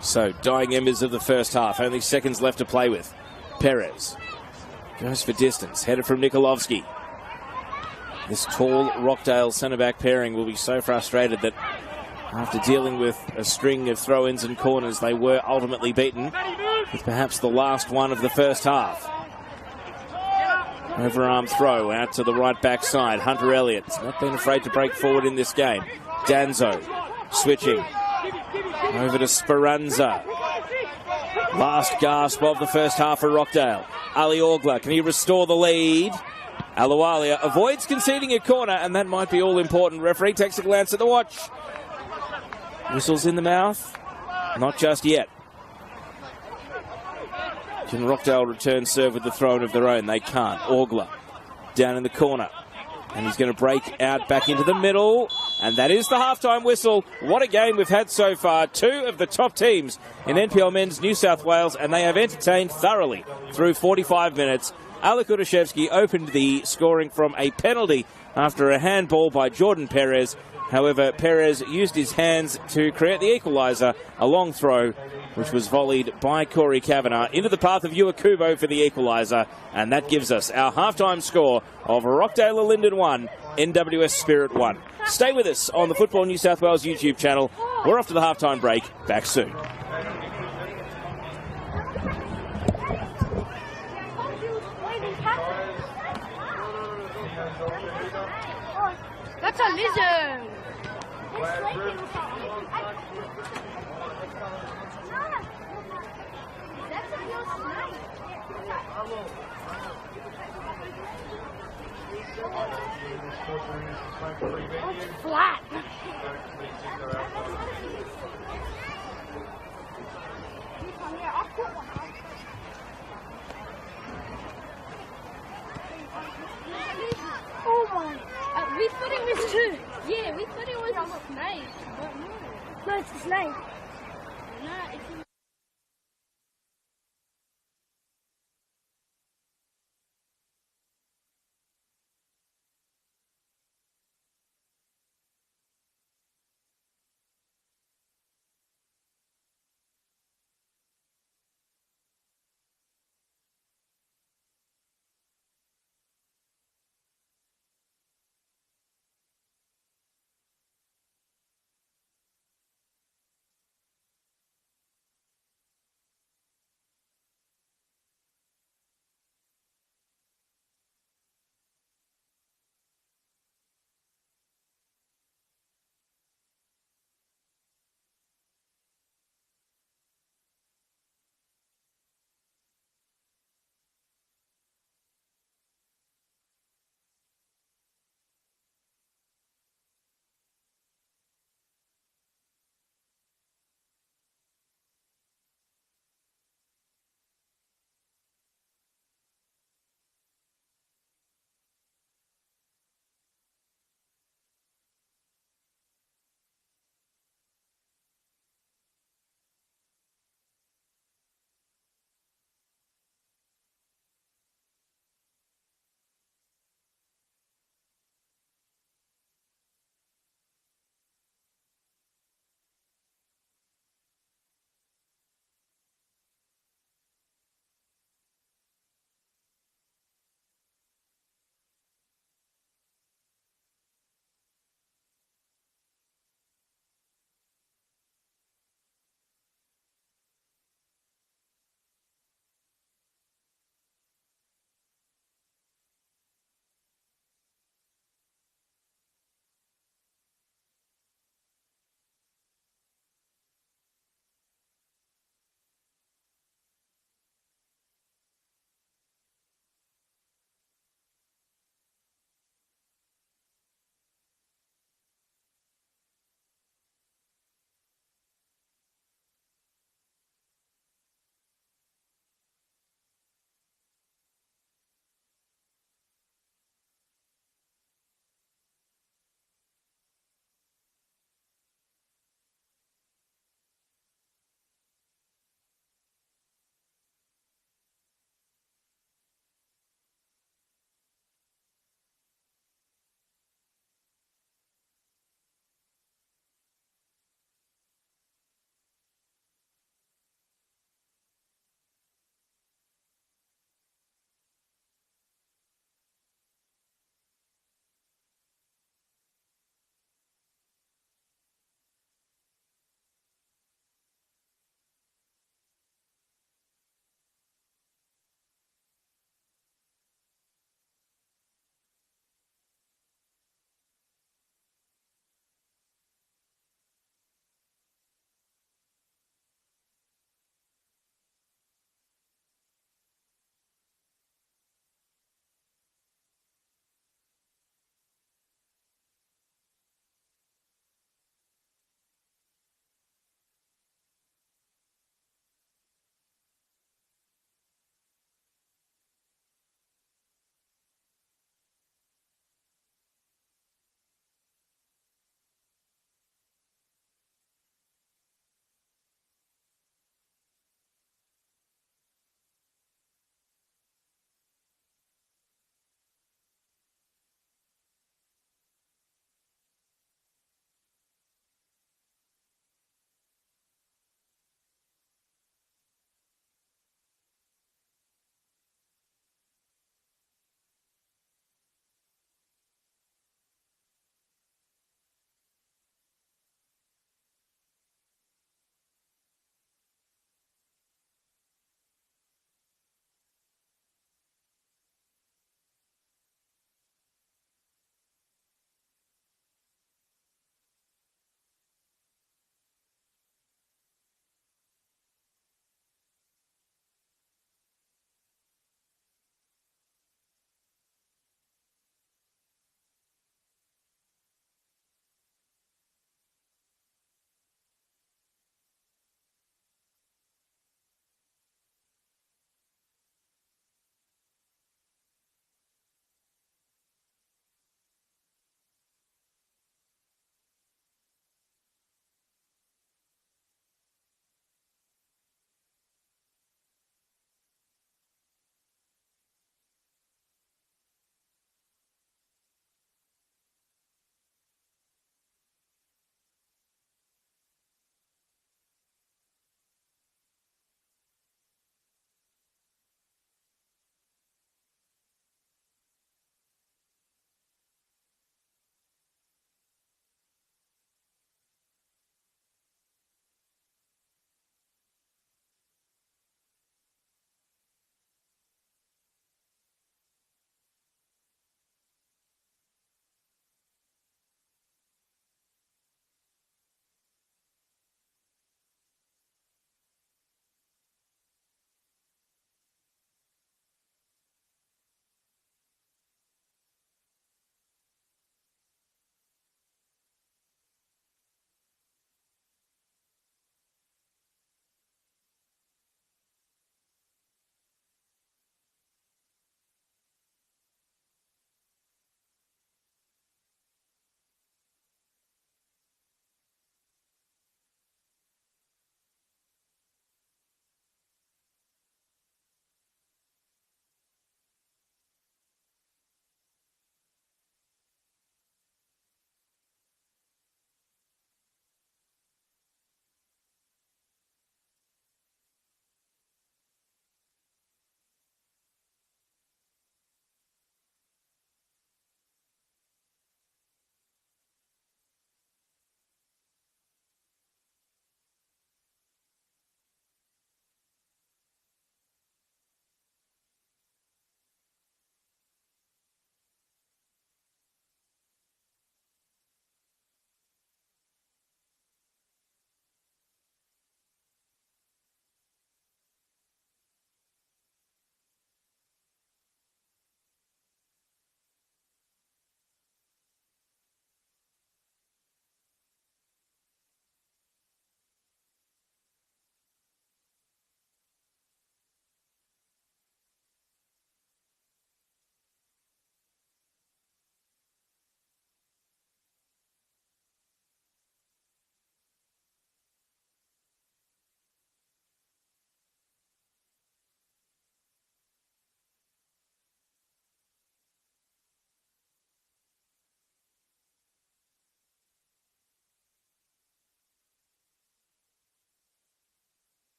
Speaker 1: So, dying embers of the first half. Only seconds left to play with. Perez goes for distance. Headed from Nikolovsky. This tall Rockdale centre-back pairing will be so frustrated that after dealing with a string of throw-ins and corners, they were ultimately beaten with perhaps the last one of the first half. Overarm throw out to the right back side. Hunter Elliott's not been afraid to break forward in this game. Danzo switching. Over to Speranza. Last gasp of the first half for Rockdale. Ali Orgler, can he restore the lead? Aluwalia avoids conceding a corner, and that might be all important. Referee takes a glance at the watch. Whistles in the mouth. Not just yet. Can Rockdale return serve with the throw-in of their own? They can't. Orgler down in the corner. And he's going to break out back into the middle. And that is the halftime whistle. What a game we've had so far. Two of the top teams in NPL Men's New South Wales, and they have entertained thoroughly through 45 minutes. Alek Udashevsky opened the scoring from a penalty after a handball by Jordan Perez. However, Perez used his hands to create the equaliser, a long throw, which was volleyed by Corey Kavanagh into the path of Uakubo for the equaliser. And that gives us our halftime score of Rockdale Ilinden 1, NWS Spirit 1. Stay with us on the Football New South Wales YouTube channel. We're off to the halftime break. Back soon.
Speaker 4: That's a lizard. That's a real snake. It's flat. Oh my. We thought it was too. Yeah, we thought it was a snake. But no. No, it's a snake. No, it's a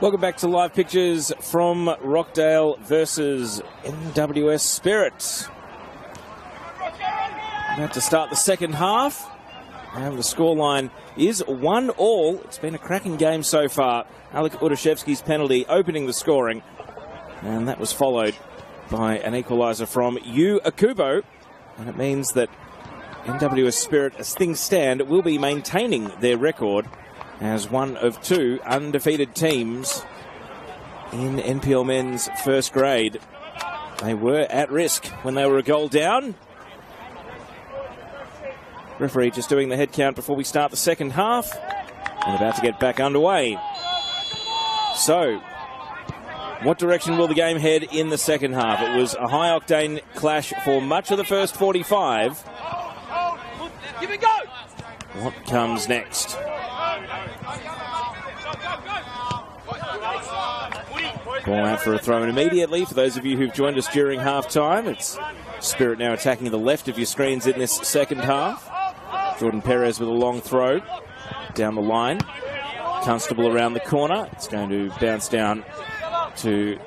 Speaker 1: Welcome back to live pictures from Rockdale versus NWS Spirit. About to start the second half, and the scoreline is 1-1. It's been a cracking game so far. Alec Udashevsky's penalty opening the scoring, and that was followed by an equaliser from Yu Akubo, and it means that NWS Spirit, as things stand, will be maintaining their record as one of two undefeated teams in NPL men's first grade. They were at risk when they were a goal down. Referee just doing the head count before we start the second half, and about to get back underway. So, what direction will the game head in the second half? It was a high-octane clash for much of the first 45.
Speaker 3: Give it go!
Speaker 1: What comes next? Ball out for a throw in immediately. For those of you who've joined us during half-time, it's Spirit now attacking the left of your screens in this second half. Jordan Perez with a long throw down the line. Constable around the corner. It's going to bounce down to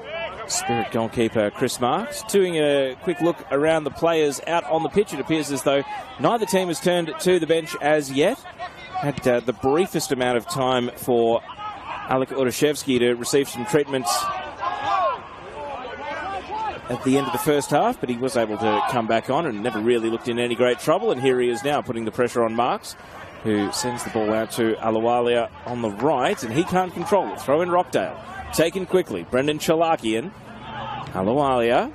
Speaker 1: Spirit goalkeeper Chris Marks. Doing a quick look around the players out on the pitch. It appears as though neither team has turned to the bench as yet. Had the briefest amount of time for Alec Udashevsky to receive some treatment at the end of the first half, but he was able to come back on and never really looked in any great trouble. And here he is now putting the pressure on Marks, who sends the ball out to Aluwalia on the right, and he can't control it. Throw in Rockdale. Taken quickly. Brendan Chalakian. Aluwalia.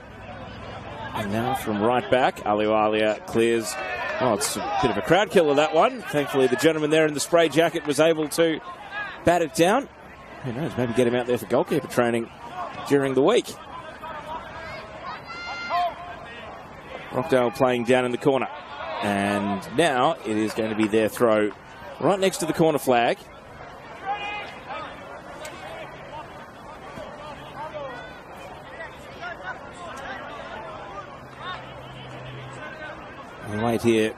Speaker 1: And now from right back, Aluwalia clears. Oh, it's a bit of a crowd killer, that one. Thankfully, the gentleman there in the spray jacket was able to bat it down. Who knows, maybe get him out there for goalkeeper training during the week. Rockdale playing down in the corner. And now it is going to be their throw right next to the corner flag. And wait here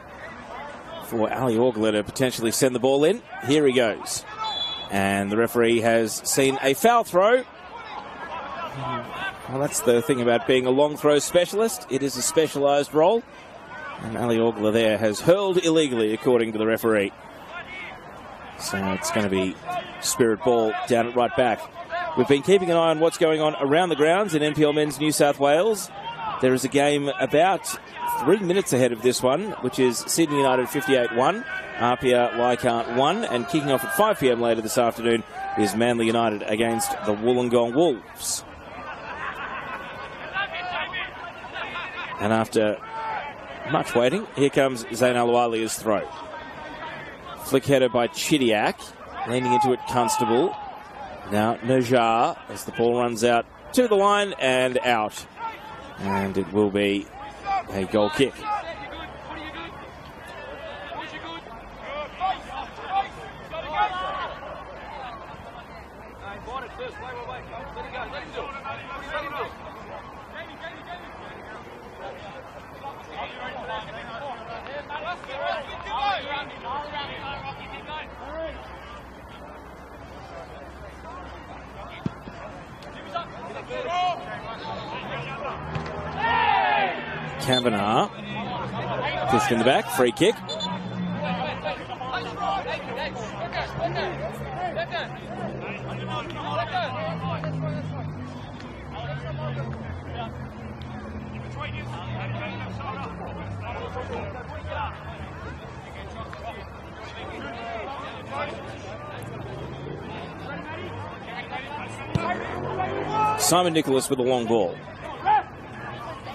Speaker 1: for Ali Orgler to potentially send the ball in. Here he goes. And the referee has seen a foul throw. Well, that's the thing about being a long throw specialist. It is a specialised role. And Ali Orgler there has hurled illegally, according to the referee. So it's going to be Spirit ball down at right back. We've been keeping an eye on what's going on around the grounds in NPL Men's New South Wales. There is a game about 3 minutes ahead of this one, which is Sydney United 58-1, Apia Leichhardt 1, and kicking off at 5 p.m. later this afternoon is Manly United against the Wollongong Wolves. And after much waiting, here comes Zain Aluwalia's throw. Flick header by Chidiak, leaning into it Constable. Now Najar as the ball runs out to the line and out. And it will be a goal kick. Kavanagh pushed in the back, free kick. Simon Nicholas with a long ball.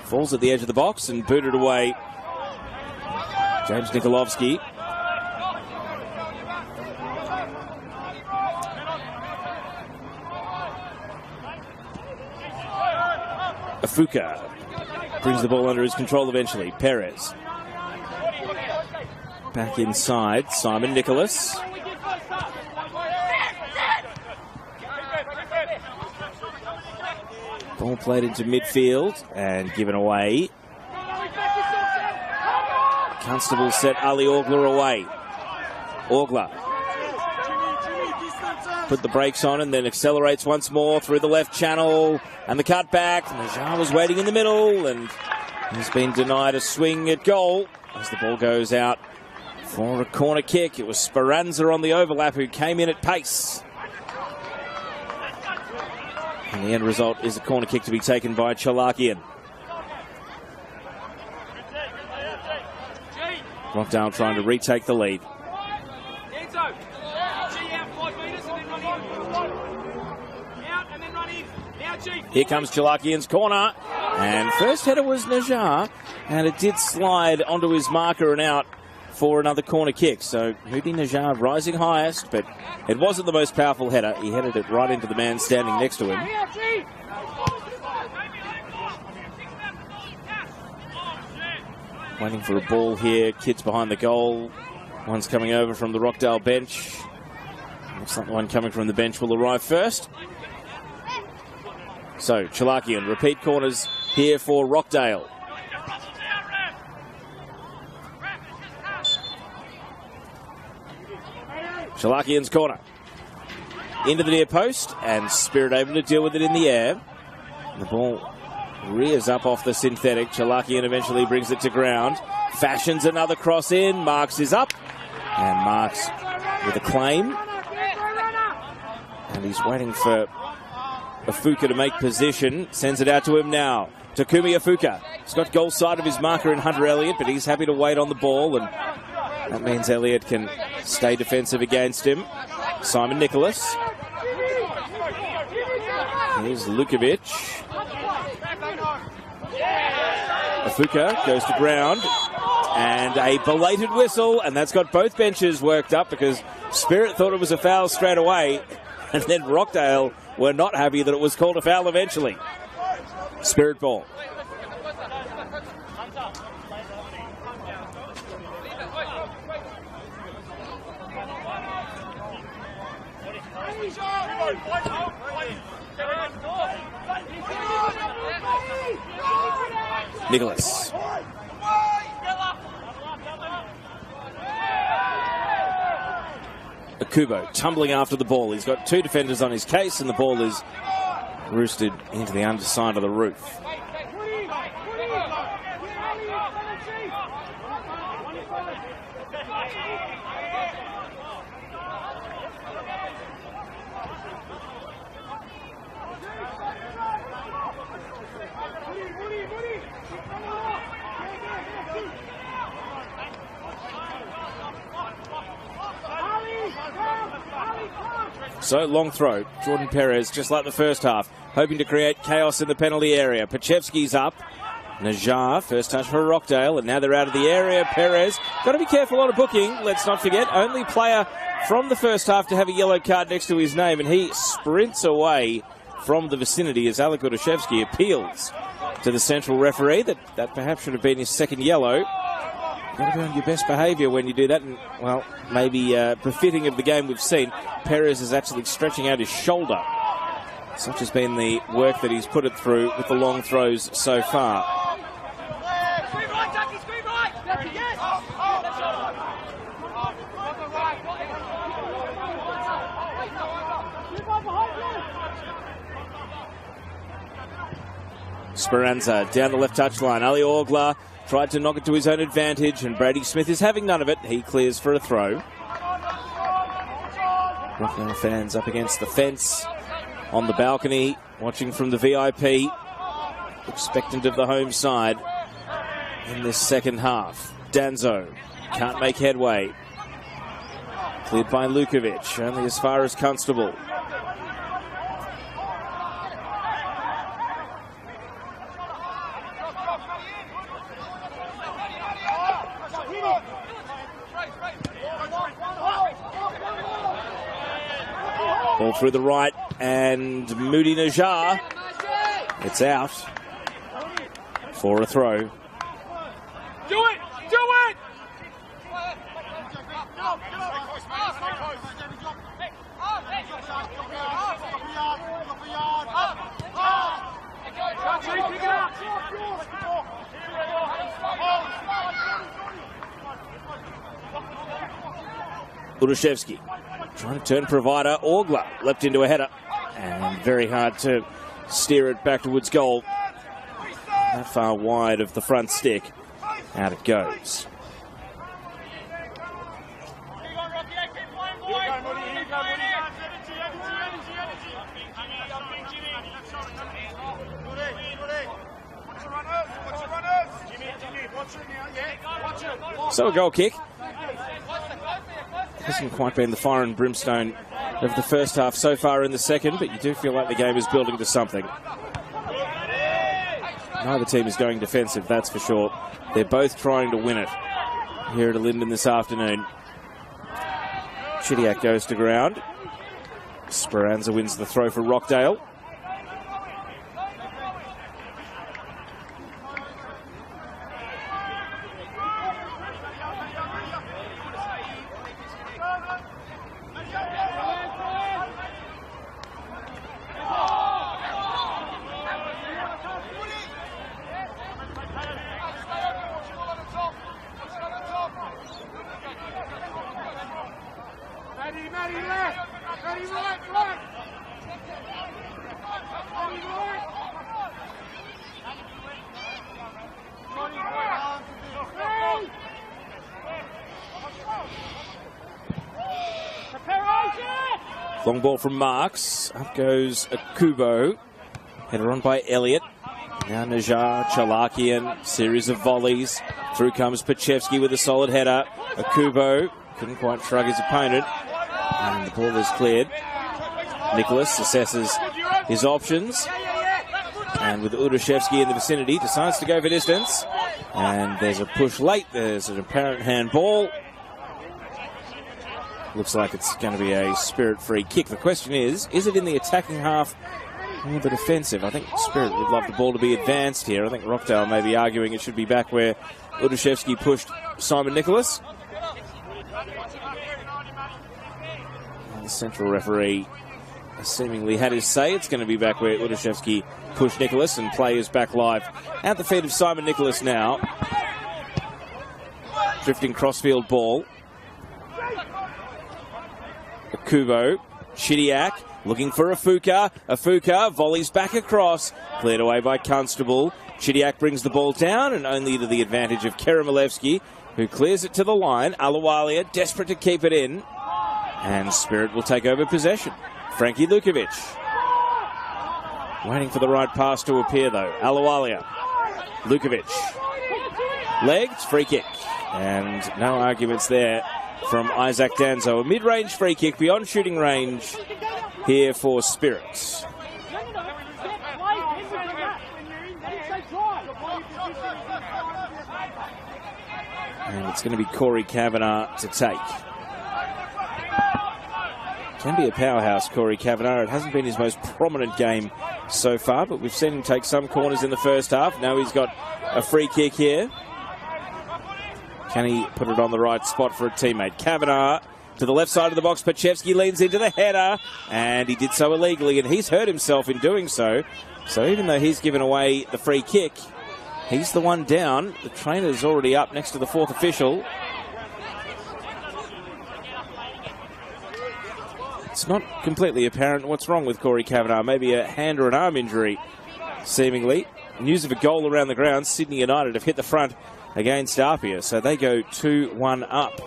Speaker 1: Falls at the edge of the box and booted away. James Nikolovsky. Afuka brings the ball under his control eventually. Perez. Back inside. Simon Nicholas. Ball played into midfield and given away. Constable set Ali Orgler away. Orgler put the brakes on and then accelerates once more through the left channel. And the cutback. Najjar was waiting in the middle, and he's been denied a swing at goal as the ball goes out for a corner kick. It was Speranza on the overlap who came in at pace. And the end result is a corner kick to be taken by Chalakian. Rockdale trying to retake the lead. Here comes Chalakian's corner. And first header was Najjar, and it did slide onto his marker and out for another corner kick. So Moody Najjar rising highest, but it wasn't the most powerful header. He headed it right into the man standing next to him. Waiting for a ball here. Kids behind the goal. One's coming over from the Rockdale bench. Looks like the one coming from the bench will arrive first. So Chalakian, repeat corners here for Rockdale. Chalakian's corner. Into the near post, and Spirit able to deal with it in the air. The ball rears up off the synthetic. Chalakian eventually brings it to ground. Fashions another cross in. Marks is up. And Marks with a claim. And he's waiting for Afuka to make position. Sends it out to him now. Takumi Afuka. He's got goal side of his marker in Hunter Elliott, but he's happy to wait on the ball, and that means Elliott can stay defensive against him. Simon Nicholas. Here's Lukovic. Afuka goes to ground, and a belated whistle, and that's got both benches worked up because Spirit thought it was a foul straight away, and then Rockdale were not happy that it was called a foul eventually. Spirit ball. Nicholas. Akubo tumbling after the ball. He's got two defenders on his case, and the ball is roosted into the underside of the roof. So, long throw. Jordan Perez, just like the first half, hoping to create chaos in the penalty area. Pachevsky's up. Najjar, first touch for Rockdale, and now they're out of the area. Perez, got to be careful on a booking. Let's not forget, only player from the first half to have a yellow card next to his name, and he sprints away from the vicinity as Alek Udashevsky appeals to the central referee that perhaps should have been his second yellow. Got to be on your best behaviour when you do that, and, well, maybe befitting of the game we've seen. Perez is actually stretching out his shoulder. Such has been the work that he's put it through with the long throws so far. Speranza down the left touchline. Ali Orgler tried to knock it to his own advantage, and Brady Smith is having none of it. He clears for a throw. Rockdale fans up against the fence on the balcony, watching from the VIP, expectant of the home side in this second half. Danzo can't make headway. Cleared by Lukovic, only as far as Constable. Ball through the right, and Moody Najjar. It's out for a throw.
Speaker 3: Do it! Do it!
Speaker 1: Udashevsky. Trying to turn provider. Orgler leapt into a header. And very hard to steer it back towards goal. That far wide of the front stick. Out it goes. So a goal kick. Hasn't quite been the fire and brimstone of the first half so far in the second, but you do feel like the game is building to something. Neither team is going defensive, that's for sure. They're both trying to win it here at Ilinden this afternoon. Chidiac goes to ground. Speranza wins the throw for Rockdale. Long ball from Marks. Up goes Akubo. Header on by Elliott. Now Najar, Chalakian. Series of volleys. Through comes Pachevsky with a solid header. Akubo couldn't quite shrug his opponent. And the ball is cleared. Nicholas assesses his options. And with Udashevsky in the vicinity, decides to go for distance. And there's a push late. There's an apparent handball. Looks like it's going to be a Spirit free kick. The question is it in the attacking half or the defensive? I think Spirit would love the ball to be advanced here. I think Rockdale may be arguing it should be back where Udashevsky pushed Simon Nicholas. And the central referee seemingly had his say. It's going to be back where Udashevsky pushed Nicholas, and play is back live at the feet of Simon Nicholas now. Drifting crossfield ball. Kubo, Chidiac, looking for Afuka. Afuka volleys back across. Cleared away by Constable. Chidiac brings the ball down, and only to the advantage of Karamalevsky, who clears it to the line. Aluwalia desperate to keep it in. And Spirit will take over possession. Frankie Lukovic. Waiting for the right pass to appear, though. Aluwalia. Lukovic. Legged, free kick. And no arguments there from Isaac Danzo. A mid-range free kick beyond shooting range here for Spirit. And it's going to be Corey Kavanagh to take. Can be a powerhouse, Corey Kavanagh. It hasn't been his most prominent game so far, but we've seen him take some corners in the first half. Now he's got a free kick here. Can he put it on the right spot for a teammate? Kavanagh to the left side of the box. Pachevsky leans into the header, and he did so illegally, and he's hurt himself in doing so. So even though he's given away the free kick, he's the one down. The trainer's already up next to the fourth official. It's not completely apparent what's wrong with Corey Kavanagh. Maybe a hand or an arm injury, seemingly. News of a goal around the ground. Sydney United have hit the front against Apia, so they go 2-1 up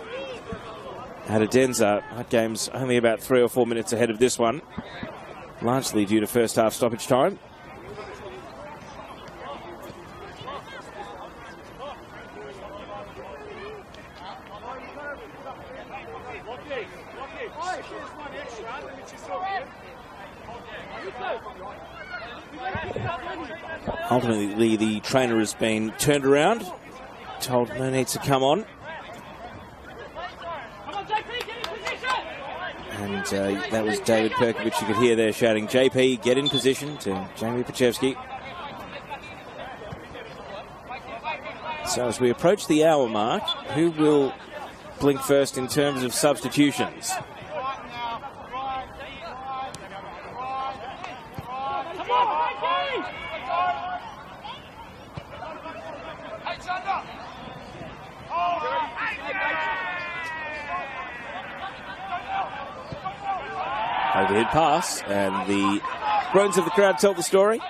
Speaker 1: at Adenza. That game's only about 3 or 4 minutes ahead of this one, largely due to first half stoppage time. Ultimately, the trainer has been turned around, told no need to come on. And that was David Perkovich. You could hear there shouting, JP, get in position, to Jamie Pachevsky. So as we approach the hour mark, who will blink first in terms of substitutions? Overhead pass, and the groans of the crowd tell the story.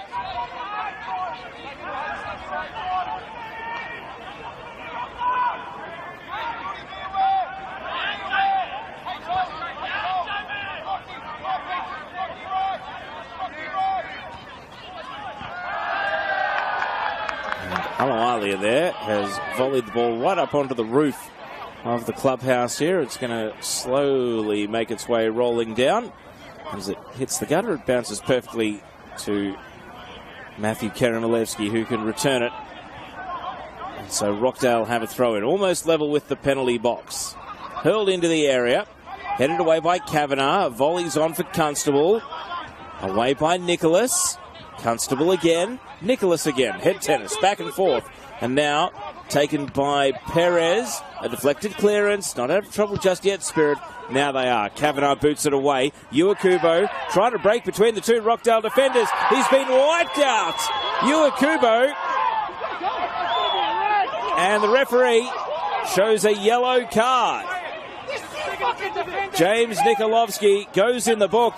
Speaker 1: Alawalia there has volleyed the ball right up onto the roof of the clubhouse here. It's going to slowly make its way rolling down. As it hits the gutter, it bounces perfectly to Matthew Karamilevsky, who can return it. And so Rockdale have a throw in, almost level with the penalty box. Hurled into the area, headed away by Kavanagh. Volleys on for Constable. Away by Nicholas. Constable again. Nicholas again. Head tennis, back and forth. And now taken by Perez. A deflected clearance. Not out of trouble just yet, Spirit. Now they are. Kavanagh boots it away. Uwakubo trying to break between the two Rockdale defenders. He's been wiped out. Uwakubo. And the referee shows a yellow card. James Nikolovsky goes in the book.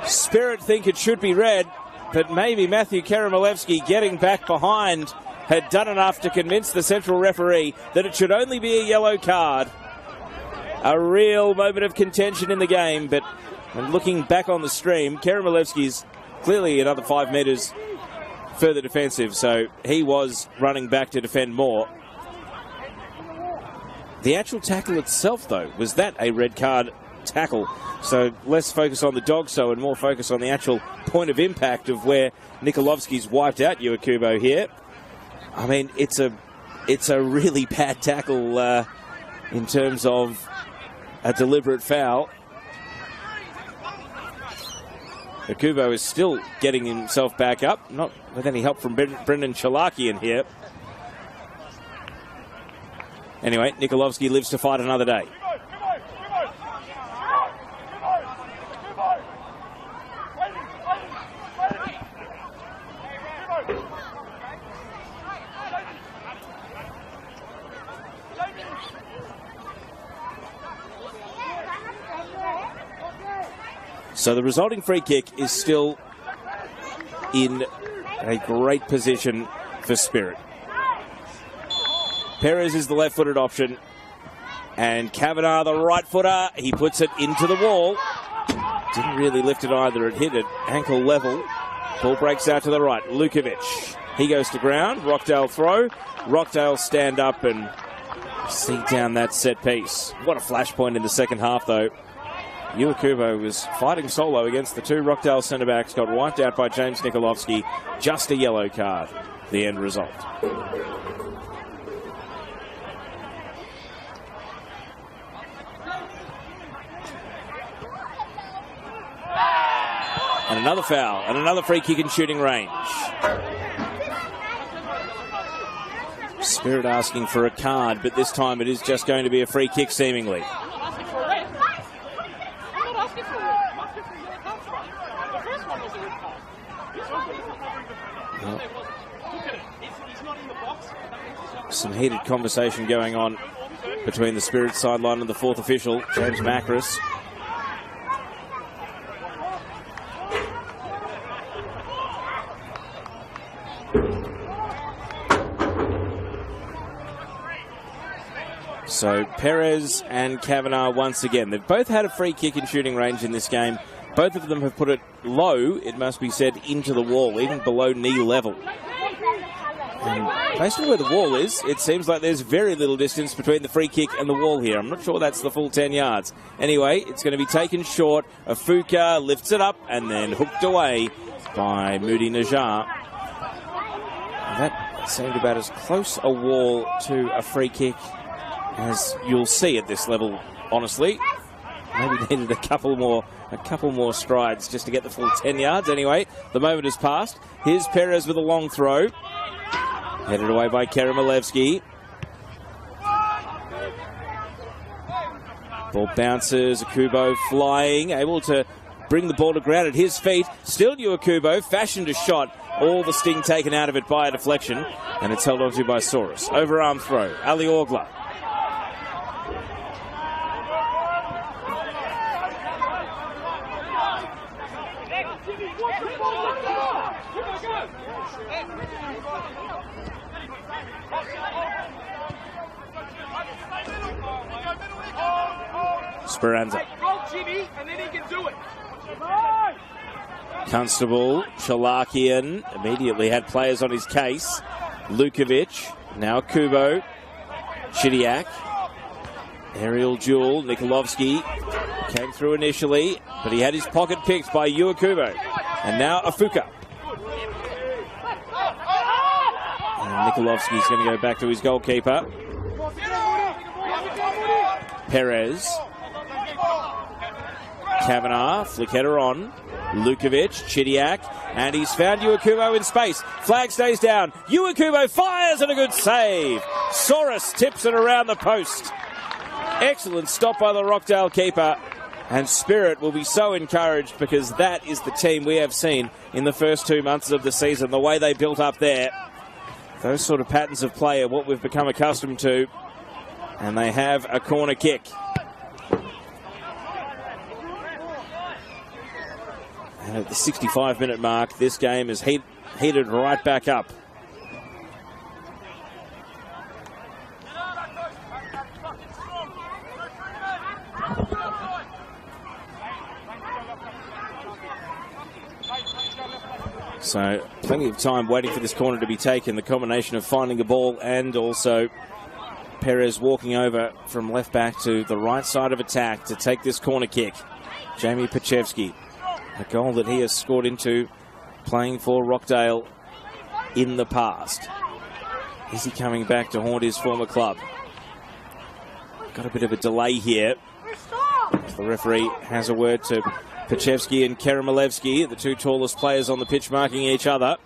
Speaker 1: Spirit think it should be red, but maybe Matthew Karamilevsky getting back behind had done enough to convince the central referee that it should only be a yellow card. A real moment of contention in the game, but when looking back on the stream, Karamilevsky's clearly another 5 metres further defensive, so he was running back to defend more. The actual tackle itself, though, was that a red card tackle? So less focus on the dog-so and more focus on the actual point of impact of where Nikolovsky's wiped out Uwakubo here. I mean, it's a really bad tackle in terms of a deliberate foul. Uwakubo is still getting himself back up, not with any help from Brendan Chalaki in here. Anyway, Nikolovsky lives to fight another day. So the resulting free kick is still in a great position for Spirit. Perez is the left-footed option. And Kavanagh, the right footer, he puts it into the wall. Didn't really lift it either. It hit at ankle level. Ball breaks out to the right. Lukovic. He goes to ground. Rockdale throw. Rockdale stand up and see down that set piece. What a flashpoint in the second half, though. Uwakubo was fighting solo against the two Rockdale centre-backs, got wiped out by James Nikolovsky. Just a yellow card, the end result. And another foul, and another free kick in shooting range. Spirit asking for a card, but this time it is just going to be a free kick, seemingly. Some heated conversation going on between the Spirit sideline and the fourth official, James Macris. So Perez and Kavanagh once again. They've both had a free kick in shooting range in this game. Both of them have put it low, it must be said, into the wall, even below knee level. And based on where the wall is, it seems like there's very little distance between the free kick and the wall here. I'm not sure that's the full 10 yards. Anyway, it's going to be taken short. Afuka lifts it up and then hooked away by Moody Najjar. That seemed about as close a wall to a free kick as you'll see at this level, honestly. Maybe needed a couple more strides just to get the full 10 yards. Anyway, the moment has passed. Here's Perez with a long throw. Headed away by Karamilevsky. Ball bounces. Akubo flying, able to bring the ball to ground at his feet. Still Uwakubo, fashioned a shot. All the sting taken out of it by a deflection. And it's held onto by Saurus. Overarm throw. Ali Orgla. Speranza.
Speaker 3: Go, Jimmy, and then he can do it.
Speaker 1: Constable, Chalakian immediately had players on his case. Lukovic, now Kubo, Chidiak, aerial duel. Nikolovsky came through initially, but he had his pocket picked by Kubo. And now Afuka. And Nikolovsky's going to go back to his goalkeeper. Perez. Kavanagh, flick header on. Lukovic, Chidiak, and he's found Kubo in space. Flag stays down. Kubo fires and a good save. Soros tips it around the post. Excellent stop by the Rockdale keeper. And Spirit will be so encouraged because that is the team we have seen in the first 2 months of the season. The way they built up there. Those sort of patterns of play are what we've become accustomed to. And they have a corner kick. And at the 65-minute mark, this game is heated right back up. So plenty of time waiting for this corner to be taken. The combination of finding the ball and also Perez walking over from left back to the right side of attack to take this corner kick. Jamie Pachevsky, a goal that he has scored into playing for Rockdale in the past. Is he coming back to haunt his former club? Got a bit of a delay here. The referee has a word to Pachevsky and Karamalevsky, the two tallest players on the pitch, marking each other.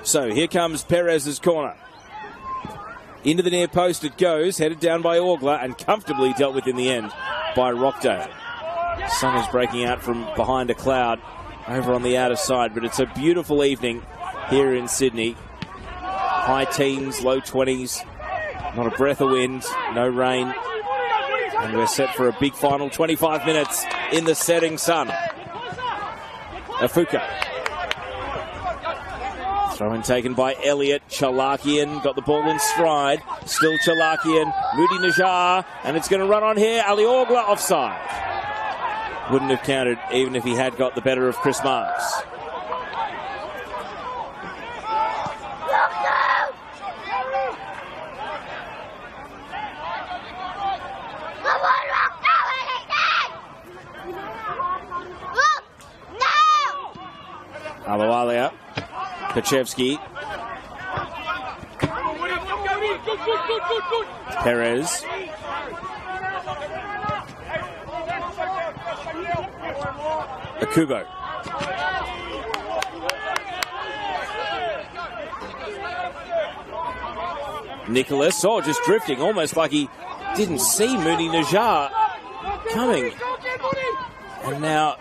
Speaker 1: So here comes Perez's corner. Into the near post it goes, headed down by Orgler and comfortably dealt with in the end by Rockdale. Sun is breaking out from behind a cloud over on the outer side, but it's a beautiful evening here in Sydney. High teens, low 20s, not a breath of wind, no rain. And we're set for a big final 25 minutes in the setting sun. Afuka. Throw in taken by Elliott. Chalakian got the ball in stride. Still Chalakian. Moody Najjar. And it's going to run on here. Ali Orgler offside. Wouldn't have counted even if he had got the better of Chris Marks. Alawalia. Pachevsky. Perez. Akubo. Nicholas, just drifting, almost like he didn't see Moody Najjar coming. And now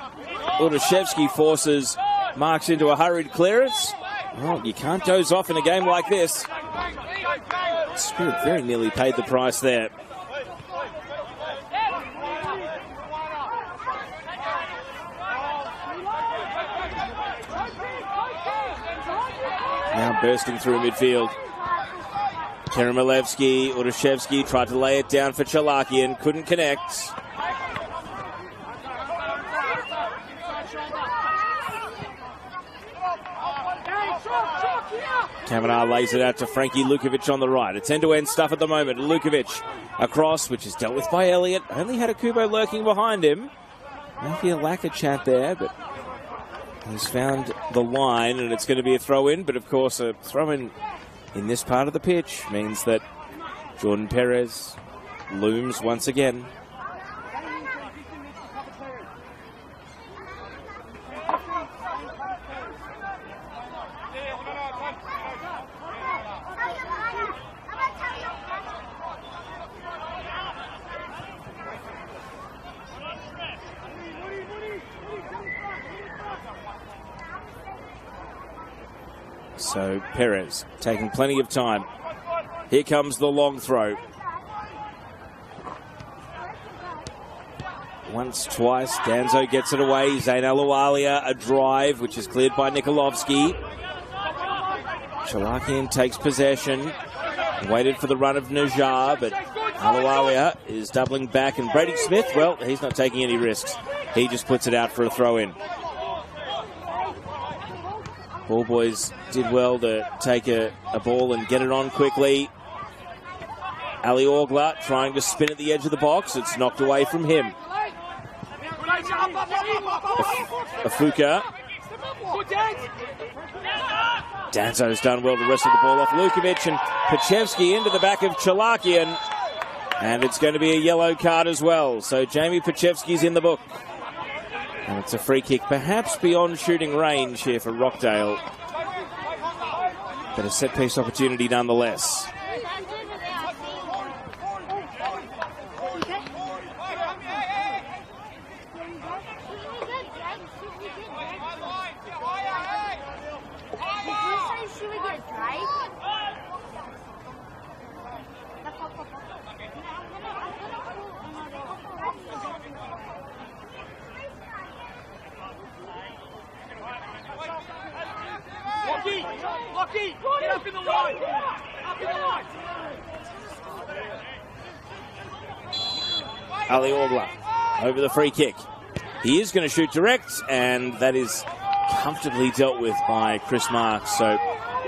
Speaker 1: Udashevsky forces Marks into a hurried clearance. Well, you can't doze off in a game like this. Spirit very nearly paid the price there. Now bursting through midfield. Karamalevsky, Udashevsky tried to lay it down for Chalakian, couldn't connect. Kavanagh lays it out to Frankie Lukovic on the right. It's end-to-end stuff at the moment. Lukovic across, which is dealt with by Elliott. Only had a Kubo lurking behind him. Maybe a lack of chat there, but he's found the line, and it's going to be a throw-in. But, of course, a throw-in in this part of the pitch means that Jordan Perez looms once again. So Perez taking plenty of time. Here comes the long throw. once, twice. Danzo gets it away. Zain Aluwalia, a drive, which is cleared by Nikolovsky. Chalakian takes possession. Waited for the run of Najjar, but Aluwalia is doubling back. And Brady Smith, well, he's not taking any risks. He just puts it out for a throw-in. Ball boys did well to take a ball and get it on quickly. Ali Orgla trying to spin at the edge of the box. It's knocked away from him. Afuka. Danzo's done well to wrestle the ball off Lukovic, and Pachevsky into the back of Chalakian. And it's going to be a yellow card as well. So Jamie Pachevsky's in the book. And it's a free kick, perhaps beyond shooting range here for Rockdale. But a set-piece opportunity nonetheless.
Speaker 3: Lucky, get up in the line. Up in the line.
Speaker 1: Ali Orgla over the free kick. He is going to shoot direct, and that is comfortably dealt with by Chris Marks. So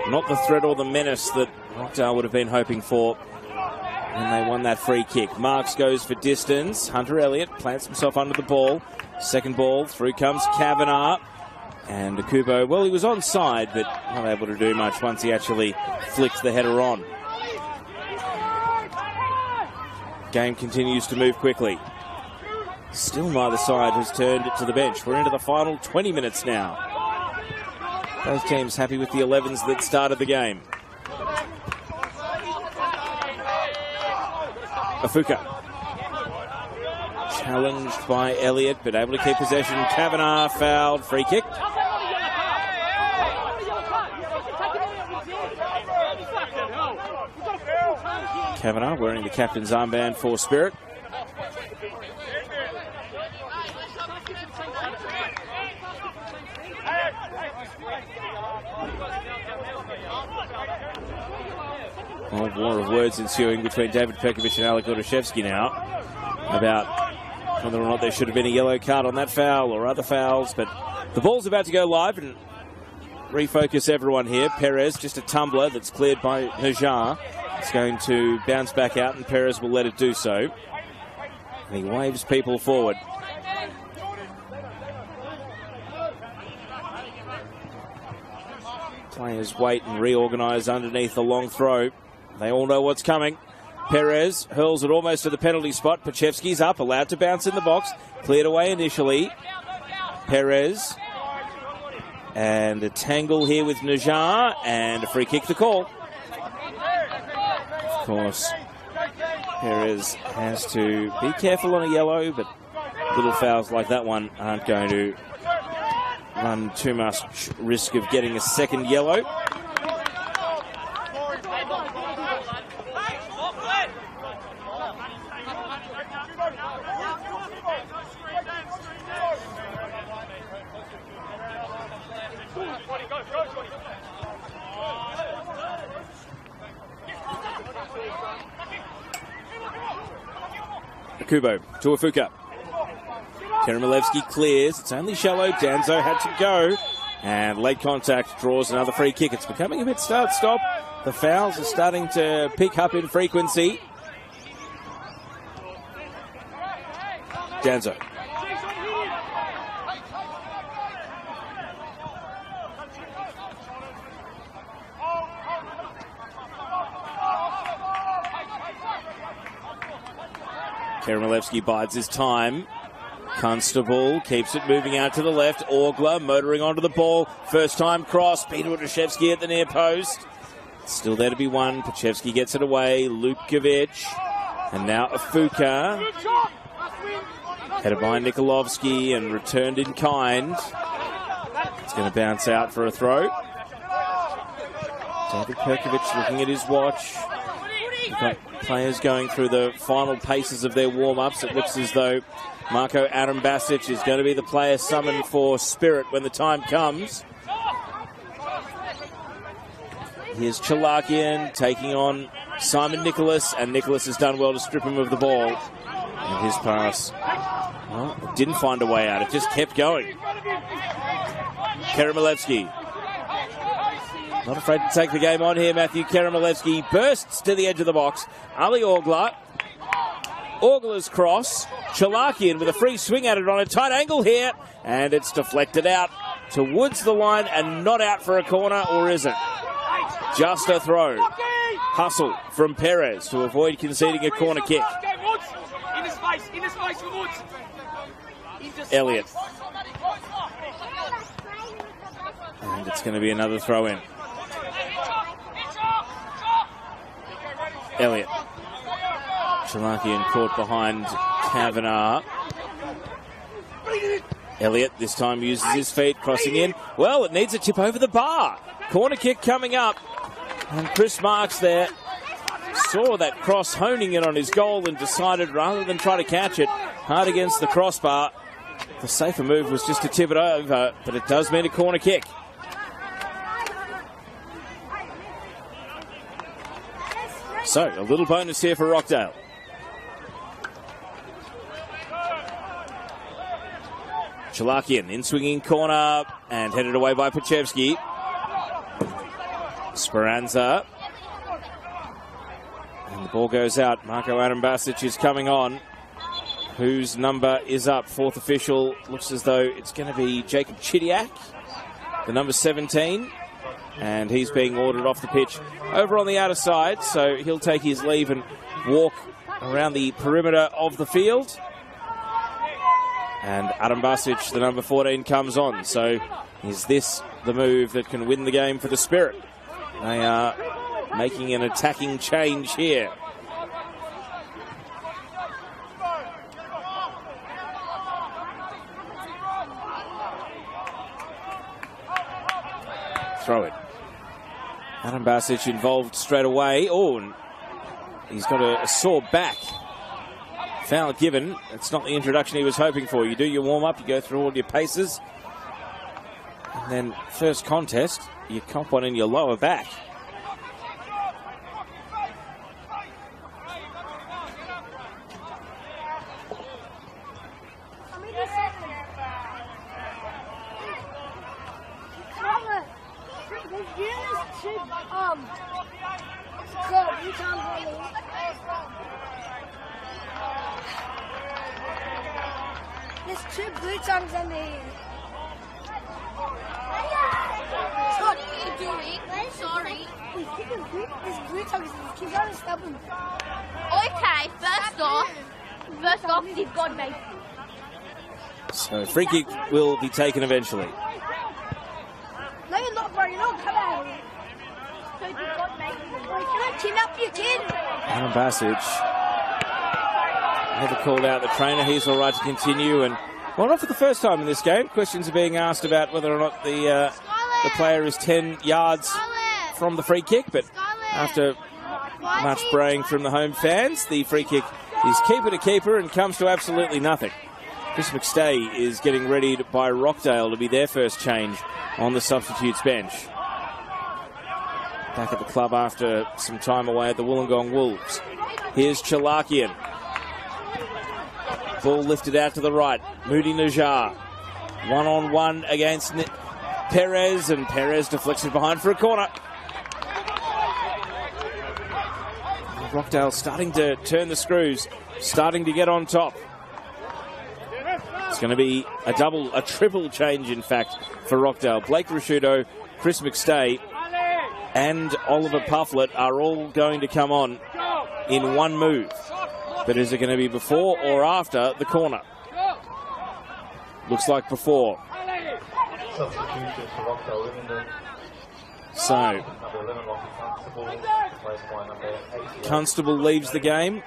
Speaker 1: not the threat or the menace that Rockdale would have been hoping for when they won that free kick. Marks goes for distance. Hunter Elliott plants himself under the ball. Second ball, through comes Kavanagh. And Akubo, well, he was onside, but not able to do much once he actually flicked the header on. Game continues to move quickly. Still neither side has turned it to the bench. We're into the final 20 minutes now. Both teams happy with the 11s that started the game. Afuka. Challenged by Elliott, but able to keep possession. Kavanagh fouled, free kick. Kavanagh wearing the captain's armband for Spirit. A war of words ensuing between David Perkovic and Alek Gordashevsky now about whether or not there should have been a yellow card on that foul or other fouls, but the ball's about to go live and refocus everyone here. Perez, just a tumbler that's cleared by Najjar. It's going to bounce back out, and Perez will let it do so. And he waves people forward. Players wait and reorganise underneath the long throw. They all know what's coming. Perez hurls it almost to the penalty spot. Pachevsky's up, allowed to bounce in the box. Cleared away initially. Perez. And a tangle here with Najjar, and a free kick to call. Of course, Perez has to be careful on a yellow, but little fouls like that one aren't going to run too much risk of getting a second yellow. Kubo to Afuka. Keremelevsky clears. It's only shallow. Danzo had to go. And leg contact draws another free kick. It's becoming a bit start-stop. The fouls are starting to pick up in frequency. Danzo. Keremelevsky bides his time. Constable keeps it moving out to the left. Orgla motoring onto the ball. First time cross. Peter Udashevsky at the near post. Still there to be won. Pachevsky gets it away. Lukovic. And now Afuka. Headed by Nikolovsky and returned in kind. It's going to bounce out for a throw. David Perkovic looking at his watch. We've got players going through the final paces of their warm-ups. It looks as though Marco Adambasic is going to be the player summoned for Spirit when the time comes. Here's Chalakian taking on Simon Nicholas, and Nicholas has done well to strip him of the ball. And his pass, well, it didn't find a way out. It just kept going. Karamalevsky. Not afraid to take the game on here, Matthew. Karamalevsky bursts to the edge of the box. Ali Orgler. Orgler's cross. Chalakian with a free swing at it on a tight angle here. And it's deflected out towards the line and not out for a corner, or is it? Just a throw. Hustle from Perez to avoid conceding a corner kick. Elliott. And it's going to be another throw in. Elliott. Chalakian caught behind Kavanagh. Elliott this time uses his feet, crossing in. Well, it needs a tip over the bar. Corner kick coming up. And Chris Marks there saw that cross honing in on his goal and decided, rather than try to catch it hard against the crossbar, the safer move was just to tip it over, but it does mean a corner kick. So, a little bonus here for Rockdale. Chalakian in swinging corner and headed away by Pachevsky. Speranza. And the ball goes out. Marco Adambasic is coming on. Whose number is up? Fourth official. Looks as though it's going to be Jacob Chidiak, the number 17. And he's being ordered off the pitch over on the outer side. So he'll take his leave and walk around the perimeter of the field. And Adambasic, the number 14, comes on. So is this the move that can win the game for the Spirit? They are making an attacking change here. Throw it. Adambasic involved straight away. Oh, and he's got a sore back. Foul given. It's not the introduction he was hoping for. You do your warm-up, you go through all your paces. And then first contest, you cop one in your lower back.
Speaker 4: There's two blue tongues in there.
Speaker 5: What are you doing? Sorry.
Speaker 4: There's blue tongues in there. Keep on stubborn.
Speaker 5: Okay, first off, you've got me.
Speaker 1: So free kick will be taken eventually.
Speaker 4: No, you're not, bro. You're not. Come out. So you've got me. Can I chin up your kid?
Speaker 1: Adambasic never called out the trainer. He's all right to continue. And well, not for the first time in this game. Questions are being asked about whether or not the player is 10 yards from the free kick. But after much braying from the home fans, the free kick is keeper to keeper and comes to absolutely nothing. Chris McStay is getting ready by Rockdale to be their first change on the substitutes bench. Back at the club after some time away at the Wollongong Wolves. Here's Chalakian. Ball lifted out to the right. Moody Najjar. One-on-one against Perez, and Perez deflects it behind for a corner. Rockdale starting to turn the screws, starting to get on top. It's going to be a triple change, in fact, for Rockdale. Blake Rashudo, Chris McStay, and Oliver Pufflet are all going to come on in one move. But is it going to be before or after the corner? Looks like before.
Speaker 2: Substitutions for Rockdale Ilinden.
Speaker 1: So,
Speaker 2: Number 11, Rocky Constable, replaced by number 88.
Speaker 1: Constable leaves the game.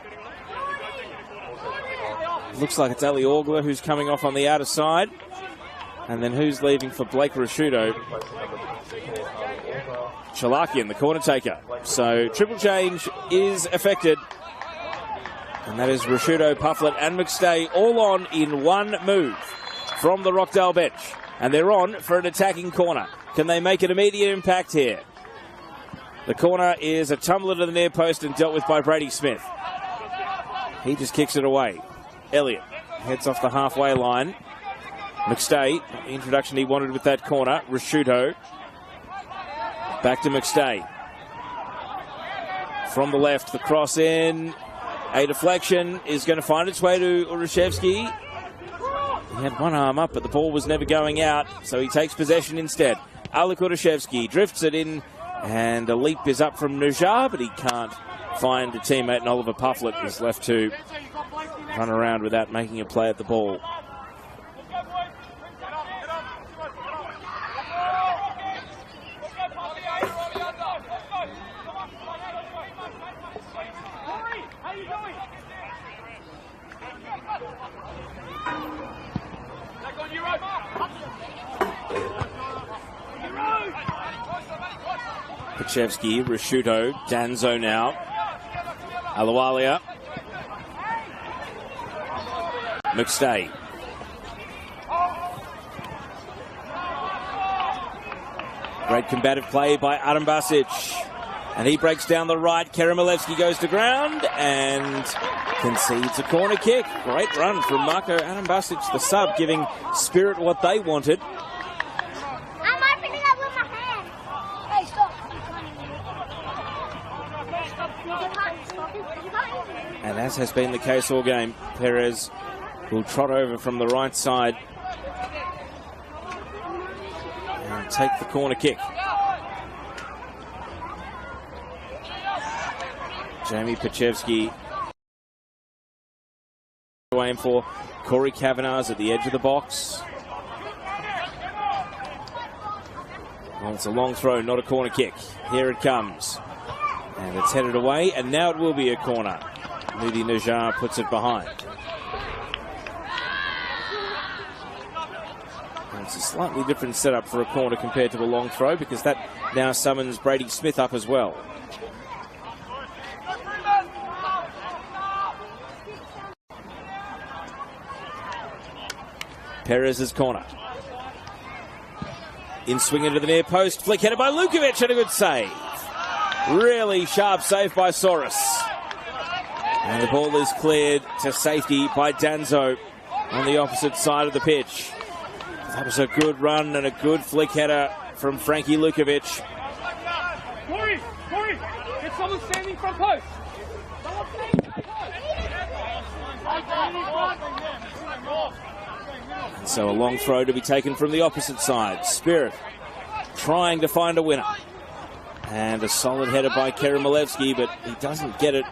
Speaker 1: Looks like it's Ali Orgler who's coming off on the outer side. And then who's leaving for Blake Rashudo?
Speaker 2: Replacing number 54, Ali Orgler.
Speaker 1: Chalakian, the corner taker. So triple change is affected. And that is Rashudo, Pufflet and McStay all on in one move from the Rockdale bench. And they're on for an attacking corner. Can they make an immediate impact here? The corner is a tumbler to the near post and dealt with by Brady Smith. He just kicks it away. Elliott heads off the halfway line. McStay, the introduction he wanted with that corner. Rashudo. Back to McStay. From the left, the cross in. A deflection is going to find its way to Urushevsky. He had one arm up, but the ball was never going out, so he takes possession instead. Alek Urushevsky drifts it in, and a leap is up from Nujar, but he can't find a teammate, and Oliver Pufflet is left to run around without making a play at the ball. Pachevsky, Rashudo, Danzo now. Alawalia. McStay. Great combative play by Adam Basic. And he breaks down the right. Karamalevsky goes to ground and concedes a corner kick. Great run from Marco Adam Basic, the sub, giving Spirit what they wanted. And as has been the case all game, Perez will trot over from the right side and take the corner kick. Jamie Pachevsky aim for Corey Kavanagh's at the edge of the box. Well, it's a long throw, not a corner kick. Here it comes. And it's headed away, and now it will be a corner. Moody Nujar puts it behind. And it's a slightly different setup for a corner compared to a long throw, because that now summons Brady Smith up as well. Perez's corner. In swing into the near post. Flick headed by Lukovic and a good save. Really sharp save by Soros. And the ball is cleared to safety by Danzo on the opposite side of the pitch. That was a good run and a good flick header from Frankie Lukovic.
Speaker 3: Corey, get someone standing front post.
Speaker 1: And so a long throw to be taken from the opposite side. Spirit trying to find a winner. And a solid header by Karamalevsky, but he doesn't get it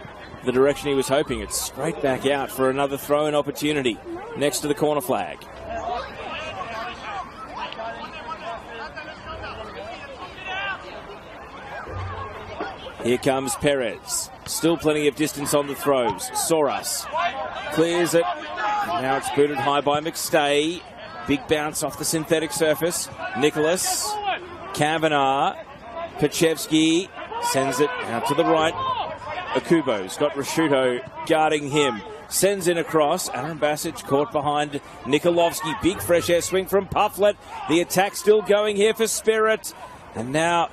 Speaker 1: the direction he was hoping. It's straight back out for another throw-in opportunity next to the corner flag. Here comes Perez. Still plenty of distance on the throws. Soros clears it. And now it's booted high by McStay. Big bounce off the synthetic surface. Nicholas. Kavanagh. Pachevsky sends it out to the right. Akubo's got Rashudo guarding him. Sends in across. Aaron Basic caught behind Nikolovsky. Big fresh air swing from Pufflet. The attack still going here for Spirit. And now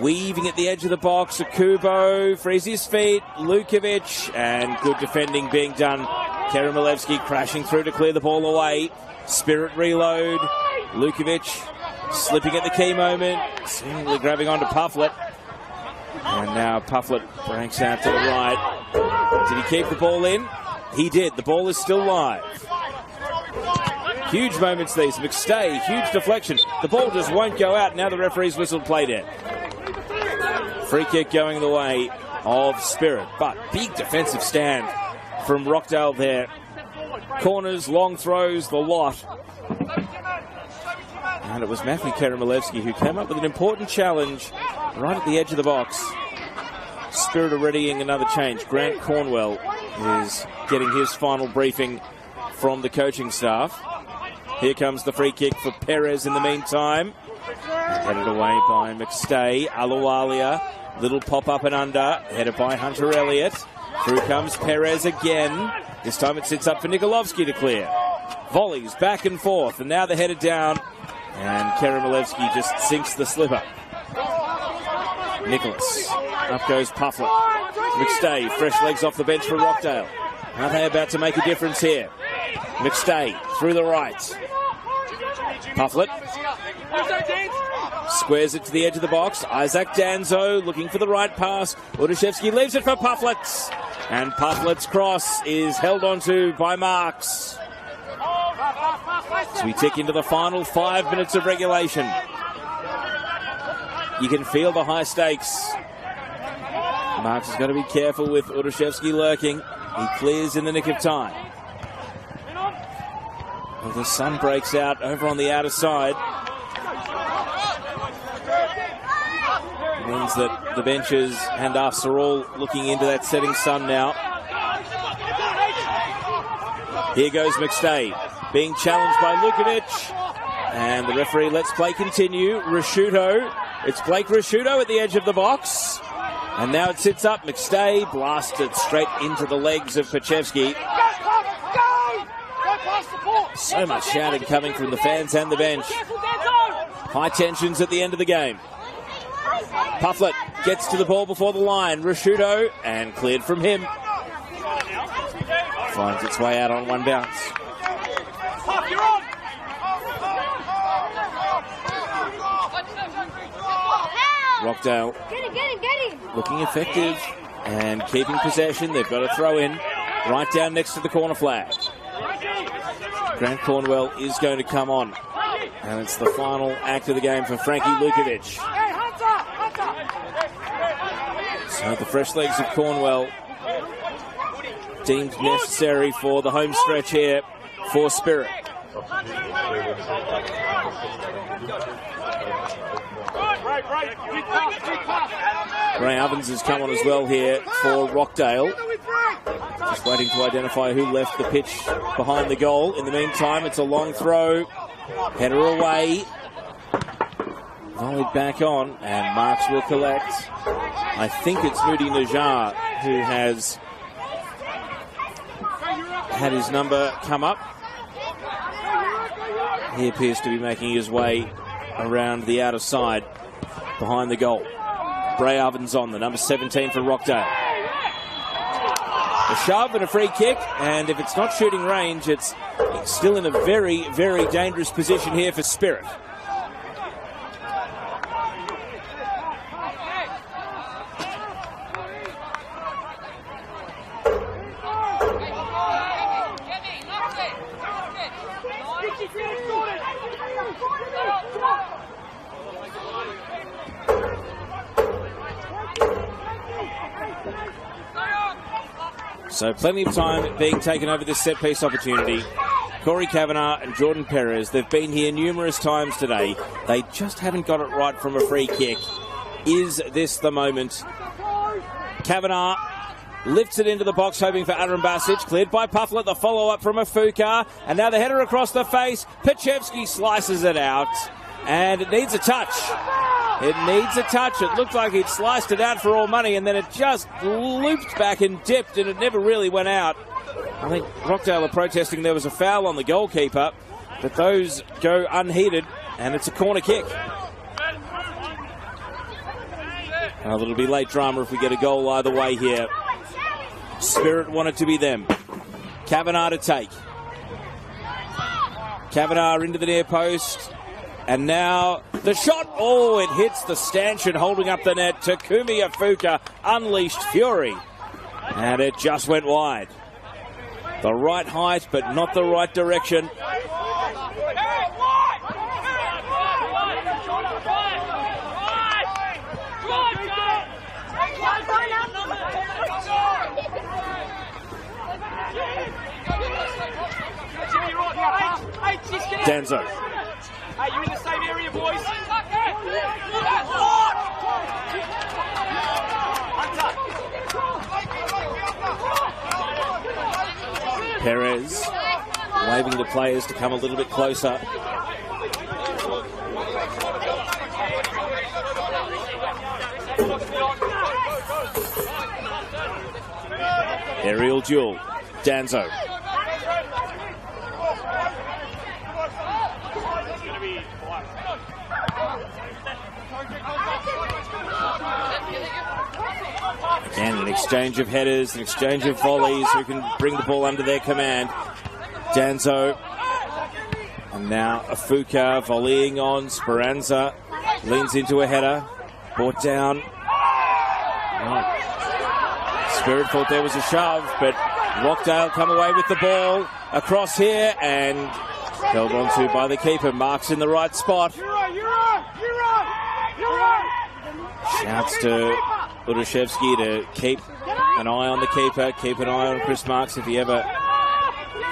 Speaker 1: weaving at the edge of the box. Akubo frees his feet. Lukovic, and good defending being done. Karamalevsky crashing through to clear the ball away. Spirit reload. Lukovic slipping at the key moment. Seemingly grabbing onto Pufflet. And now Pufflet breaks out to the right. Did he keep the ball in? He did. The ball is still live. Huge moments these. McStay, huge deflection. The ball just won't go out. Now the referee's whistled play dead. Free kick going the way of Spirit. But big defensive stand from Rockdale there. Corners, long throws, the lot. And it was Matthew Karamalevsky who came up with an important challenge right at the edge of the box. Spirit are readying another change. Grant Cornwell is getting his final briefing from the coaching staff. Here comes the free kick for Perez in the meantime. Headed away by McStay. Aluwalia, little pop up and under. Headed by Hunter Elliott. Through comes Perez again. This time it sits up for Nikolovsky to clear. Volleys back and forth, and now they're headed down. And Karamalevsky just sinks the slipper. Nicholas. Up goes Pufflet. McStay, fresh legs off the bench for Rockdale. Are they about to make a difference here? McStay through the right. Pufflet squares it to the edge of the box. Isaac Danzo looking for the right pass. Udashevsky leaves it for Pufflet. And Pufflet's cross is held onto by Marks. So we tick into the final 5 minutes of regulation. You can feel the high stakes. Marks has got to be careful with Udashevsky lurking. He clears in the nick of time. Well, the sun breaks out over on the outer side. It means that the benches and us are all looking into that setting sun now. Here goes McStay, being challenged by Lukovic. And the referee lets play continue. Rashuto. It's Blake Rashuto at the edge of the box. And now it sits up. McStay blasted straight into the legs of Pachevsky. So much shouting coming from the fans and the bench. High tensions at the end of the game. Pufflet gets to the ball before the line. Rashuto, and cleared from him. Finds its way out on one bounce. Rockdale looking effective and keeping possession. They've got a throw in right down next to the corner flag. Grant Cornwell is going to come on. And it's the final act of the game for Frankie Lukovic. So the fresh legs of Cornwell deemed necessary for the home stretch here for Spirit. Ray Ovens has come on as well here for Rockdale. Just waiting to identify who left the pitch behind the goal. In the meantime, it's a long throw. Header away. Volleyed back on, and Marks will collect. I think it's Moody Najjar who has had his number come up. He appears to be making his way around the outer side behind the goal. Bray Ovens on, the number 17 for Rockdale. A shove and a free kick, and if it's not shooting range, it's still in a very, very dangerous position here for Spirit. So plenty of time being taken over this set-piece opportunity. Corey Kavanagh and Jordan Perez, they've been here numerous times today. They just haven't got it right from a free kick. Is this the moment? Kavanagh lifts it into the box, hoping for Aaron Basic. Cleared by Pufflet, the follow-up from Afuka. And now the header across the face. Pachevsky slices it out. And it needs a touch. It needs a touch. It looked like he'd sliced it out for all money, and then it just looped back and dipped, and it never really went out. I think Rockdale are protesting there was a foul on the goalkeeper, but those go unheeded, and it's a corner kick. Well, it'll be late drama if we get a goal either way here. Spirit wanted to be them. Kavanagh to take. Kavanagh into the near post. And now the shot. Oh, it hits the stanchion holding up the net. Takumi Afuka unleashed fury. And it just went wide. The right height, but not the right direction. Danzo.
Speaker 3: Hey, you're in the same area, boys.
Speaker 1: Perez waving the players to come a little bit closer. Aerial duel. Danzo. Again, an exchange of headers, an exchange of volleys. Who can bring the ball under their command? Danzo. And now Afuka volleying on. Speranza leans into a header. Brought down. Spirit thought there was a shove, but Rockdale come away with the ball across here and held onto by the keeper. Marks in the right spot. Shouts to Udashevsky to keep an eye on the keeper, keep an eye on Chris Marks if he ever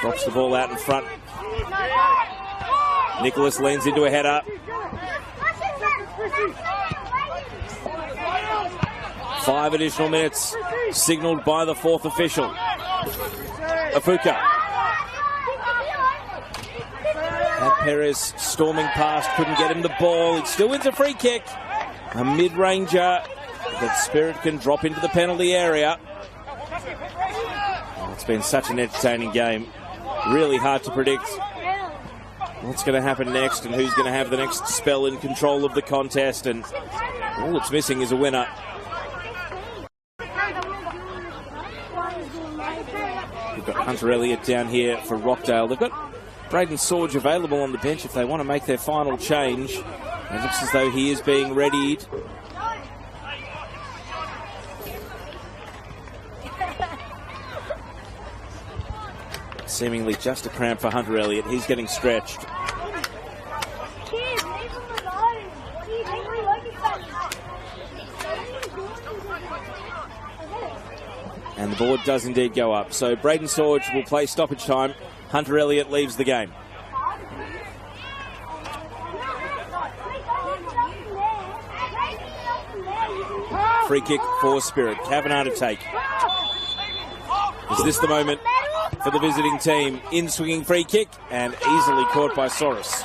Speaker 1: drops the ball out in front. Nicholas leans into a header. Five additional minutes signalled by the fourth official. Afuka. Had Perez storming past, couldn't get him the ball. He still wins a free kick. A mid-ranger that Spirit can drop into the penalty area. It's been such an entertaining game. Really hard to predict what's going to happen next and who's going to have the next spell in control of the contest. And all it's missing is a winner. We've got Hunter Elliott down here for Rockdale. They've got Braden Sorge available on the bench if they want to make their final change. It looks as though he is being readied. Seemingly just a cramp for Hunter Elliott. He's getting stretched. And the board does indeed go up. So Braden Sorge will play stoppage time. Hunter Elliott leaves the game. Free kick for Spirit. Kavanagh to take. Is this the moment for the visiting team? In swinging free kick and easily caught by Soros.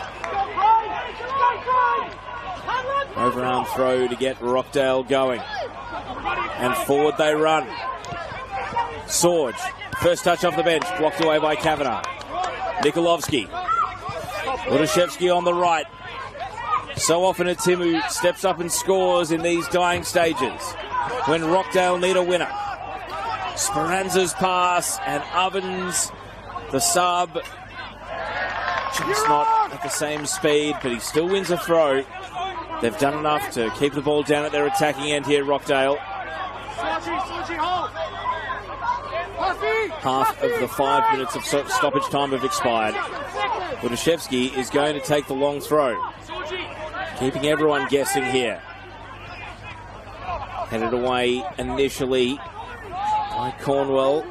Speaker 1: Overarm throw to get Rockdale going. And forward they run. Sorge. First touch off the bench. Blocked away by Kavanagh. Nikolovsky. Udashevsky on the right. So often a Tim who steps up and scores in these dying stages when Rockdale need a winner. Speranza's pass and Ovens, the sub, just not at the same speed, but he still wins a throw. They've done enough to keep the ball down at their attacking end here, Rockdale. Half of the 5 minutes of stoppage time have expired. Udashevsky is going to take the long throw. Keeping everyone guessing here. Headed away initially by Cornwell.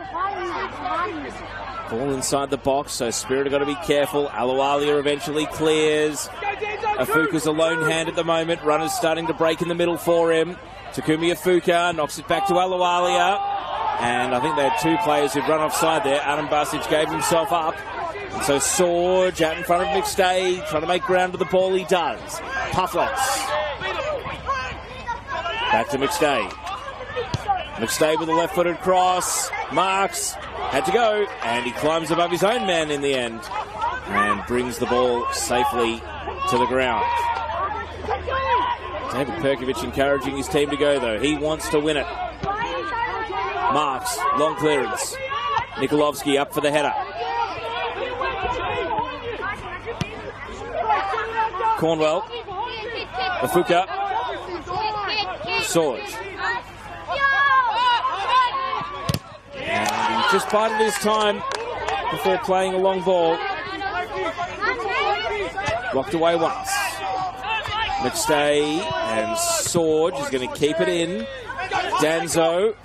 Speaker 1: Ball inside the box, so Spirit have got to be careful. Alualia eventually clears. Afuka's a lone hand at the moment. Runners starting to break in the middle for him. Takumi Afuka knocks it back to Alualia. And I think they had two players who'd run offside there. Adam Basic gave himself up. And so Sorge out in front of McStay, trying to make ground with the ball. He does. Pufflets. Back to McStay. McStay with a left-footed cross. Marks had to go, and he climbs above his own man in the end and brings the ball safely to the ground. David Perkovic encouraging his team to go, though. He wants to win it. Marks, long clearance. Nikolovsky up for the header. Cornwell. Afuka. Sorge. And he just bided his time before playing a long ball. Blocked away once. McStay and Sorge is going to keep it in. Danzo.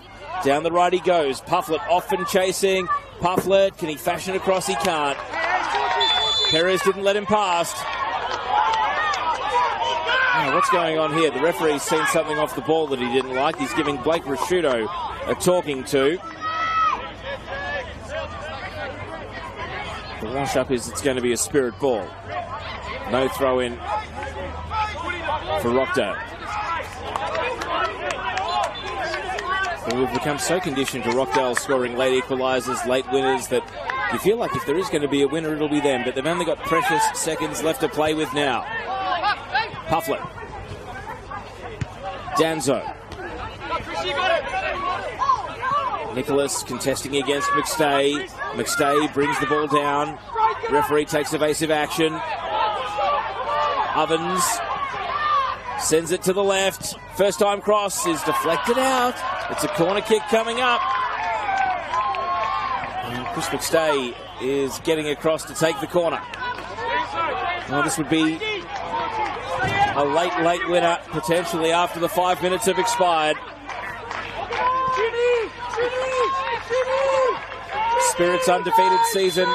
Speaker 1: Down the right he goes. Pufflet often chasing. Pufflet, can he fashion across? He can't. Perez didn't let him past. Oh, what's going on here? The referee's seen something off the ball that he didn't like. He's giving Blake Rasciuto a talking to. The wash-up is it's going to be a Spirit ball. No throw-in for Rockdale. Well, we've become so conditioned to Rockdale scoring late equalisers, late winners, that you feel like if there is going to be a winner, it'll be them. But they've only got precious seconds left to play with now. Pufflet. Danzo. Nicholas contesting against McStay. McStay brings the ball down. Referee takes evasive action. Ovens sends it to the left. First time cross is deflected out. It's a corner kick coming up. And Chris McStay is getting across to take the corner. Well, this would be a late winner, potentially after the 5 minutes have expired. Spirit's undefeated season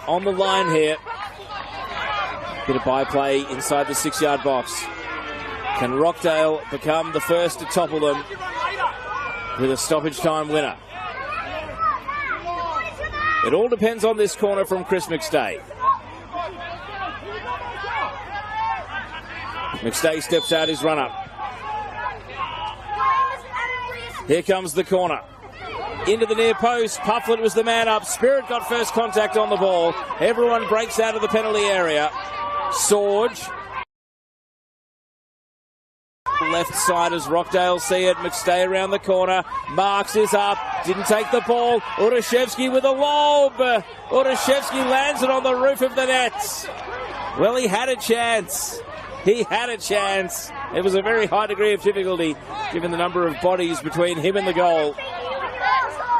Speaker 1: on the line here. Bit of byplay inside the 6-yard box. Can Rockdale become the first to topple them with a stoppage time winner? It all depends on this corner from Chris McStay. McStay steps out his run-up. Here comes the corner. Into the near post. Pufflet was the man up. Spirit got first contact on the ball. Everyone breaks out of the penalty area. Sorge. Left side as Rockdale see it. McStay around the corner. Marks is up. Didn't take the ball. Udashevsky with a lob. Udashevsky lands it on the roof of the nets. Well, he had a chance. He had a chance. It was a very high degree of difficulty given the number of bodies between him and the goal.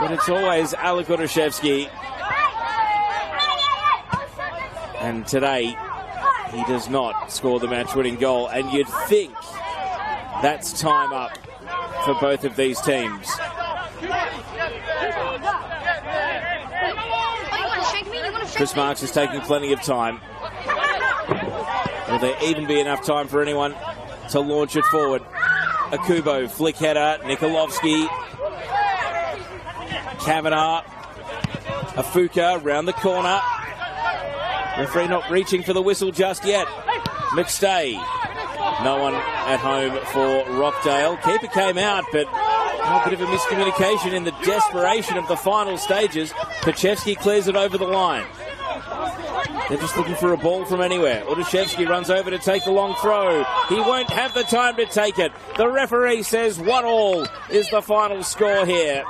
Speaker 1: But it's always Alec Udashevsky. And today, he does not score the match-winning goal. And you'd think that's time up for both of these teams. Chris Marks is taking plenty of time. Will there even be enough time for anyone to launch it forward? Akubo, flick header, Nikolovsky, Kavanagh, Afuka round the corner. Referee not reaching for the whistle just yet. McStay. No one at home for Rockdale. Keeper came out, but a bit of a miscommunication in the desperation of the final stages. Pachevsky clears it over the line. They're just looking for a ball from anywhere. Udashevsky runs over to take the long throw. He won't have the time to take it. The referee says 1-1 is the final score here.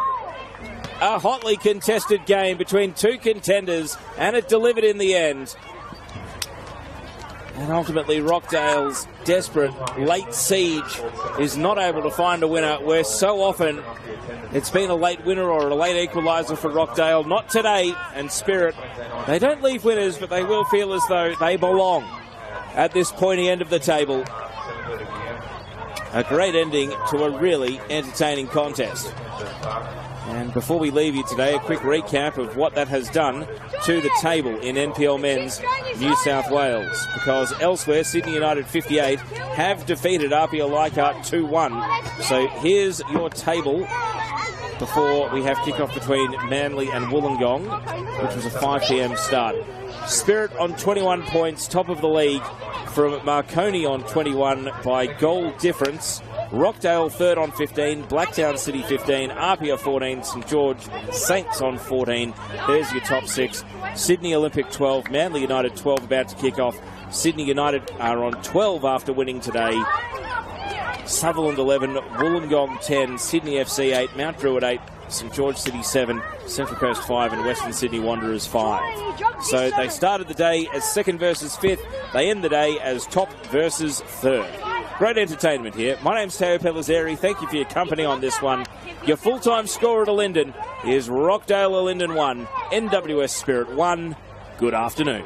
Speaker 1: A hotly contested game between two contenders, and it delivered in the end. And ultimately, Rockdale's desperate late siege is not able to find a winner, where so often it's been a late winner or a late equaliser for Rockdale. Not today. And Spirit, they don't leave winners, but they will feel as though they belong at this pointy end of the table. A great ending to a really entertaining contest. And before we leave you today, a quick recap of what that has done to the table in NPL Men's New South Wales. Because elsewhere, Sydney United 58 have defeated RPL Leichhardt 2-1. So here's your table before we have kick-off between Manly and Wollongong, which was a 5 p.m. start. Spirit on 21 points, top of the league, from Marconi on 21 by goal difference. Rockdale third on 15, Blacktown City 15, Apia 14, St George Saints on 14. There's your top 6. Sydney Olympic 12, Manly United 12 about to kick off. Sydney United are on 12 after winning today. Sutherland 11, Wollongong 10, Sydney FC 8, Mount Druitt 8, St George City 7, Central Coast 5 and Western Sydney Wanderers 5. So they started the day as second versus fifth. They end the day as top versus third. Great entertainment here. My name's Teo Pellizzeri. Thank you for your company on this one. Your full-time score at Ilinden is Rockdale Ilinden 1, NWS Spirit 1. Good afternoon.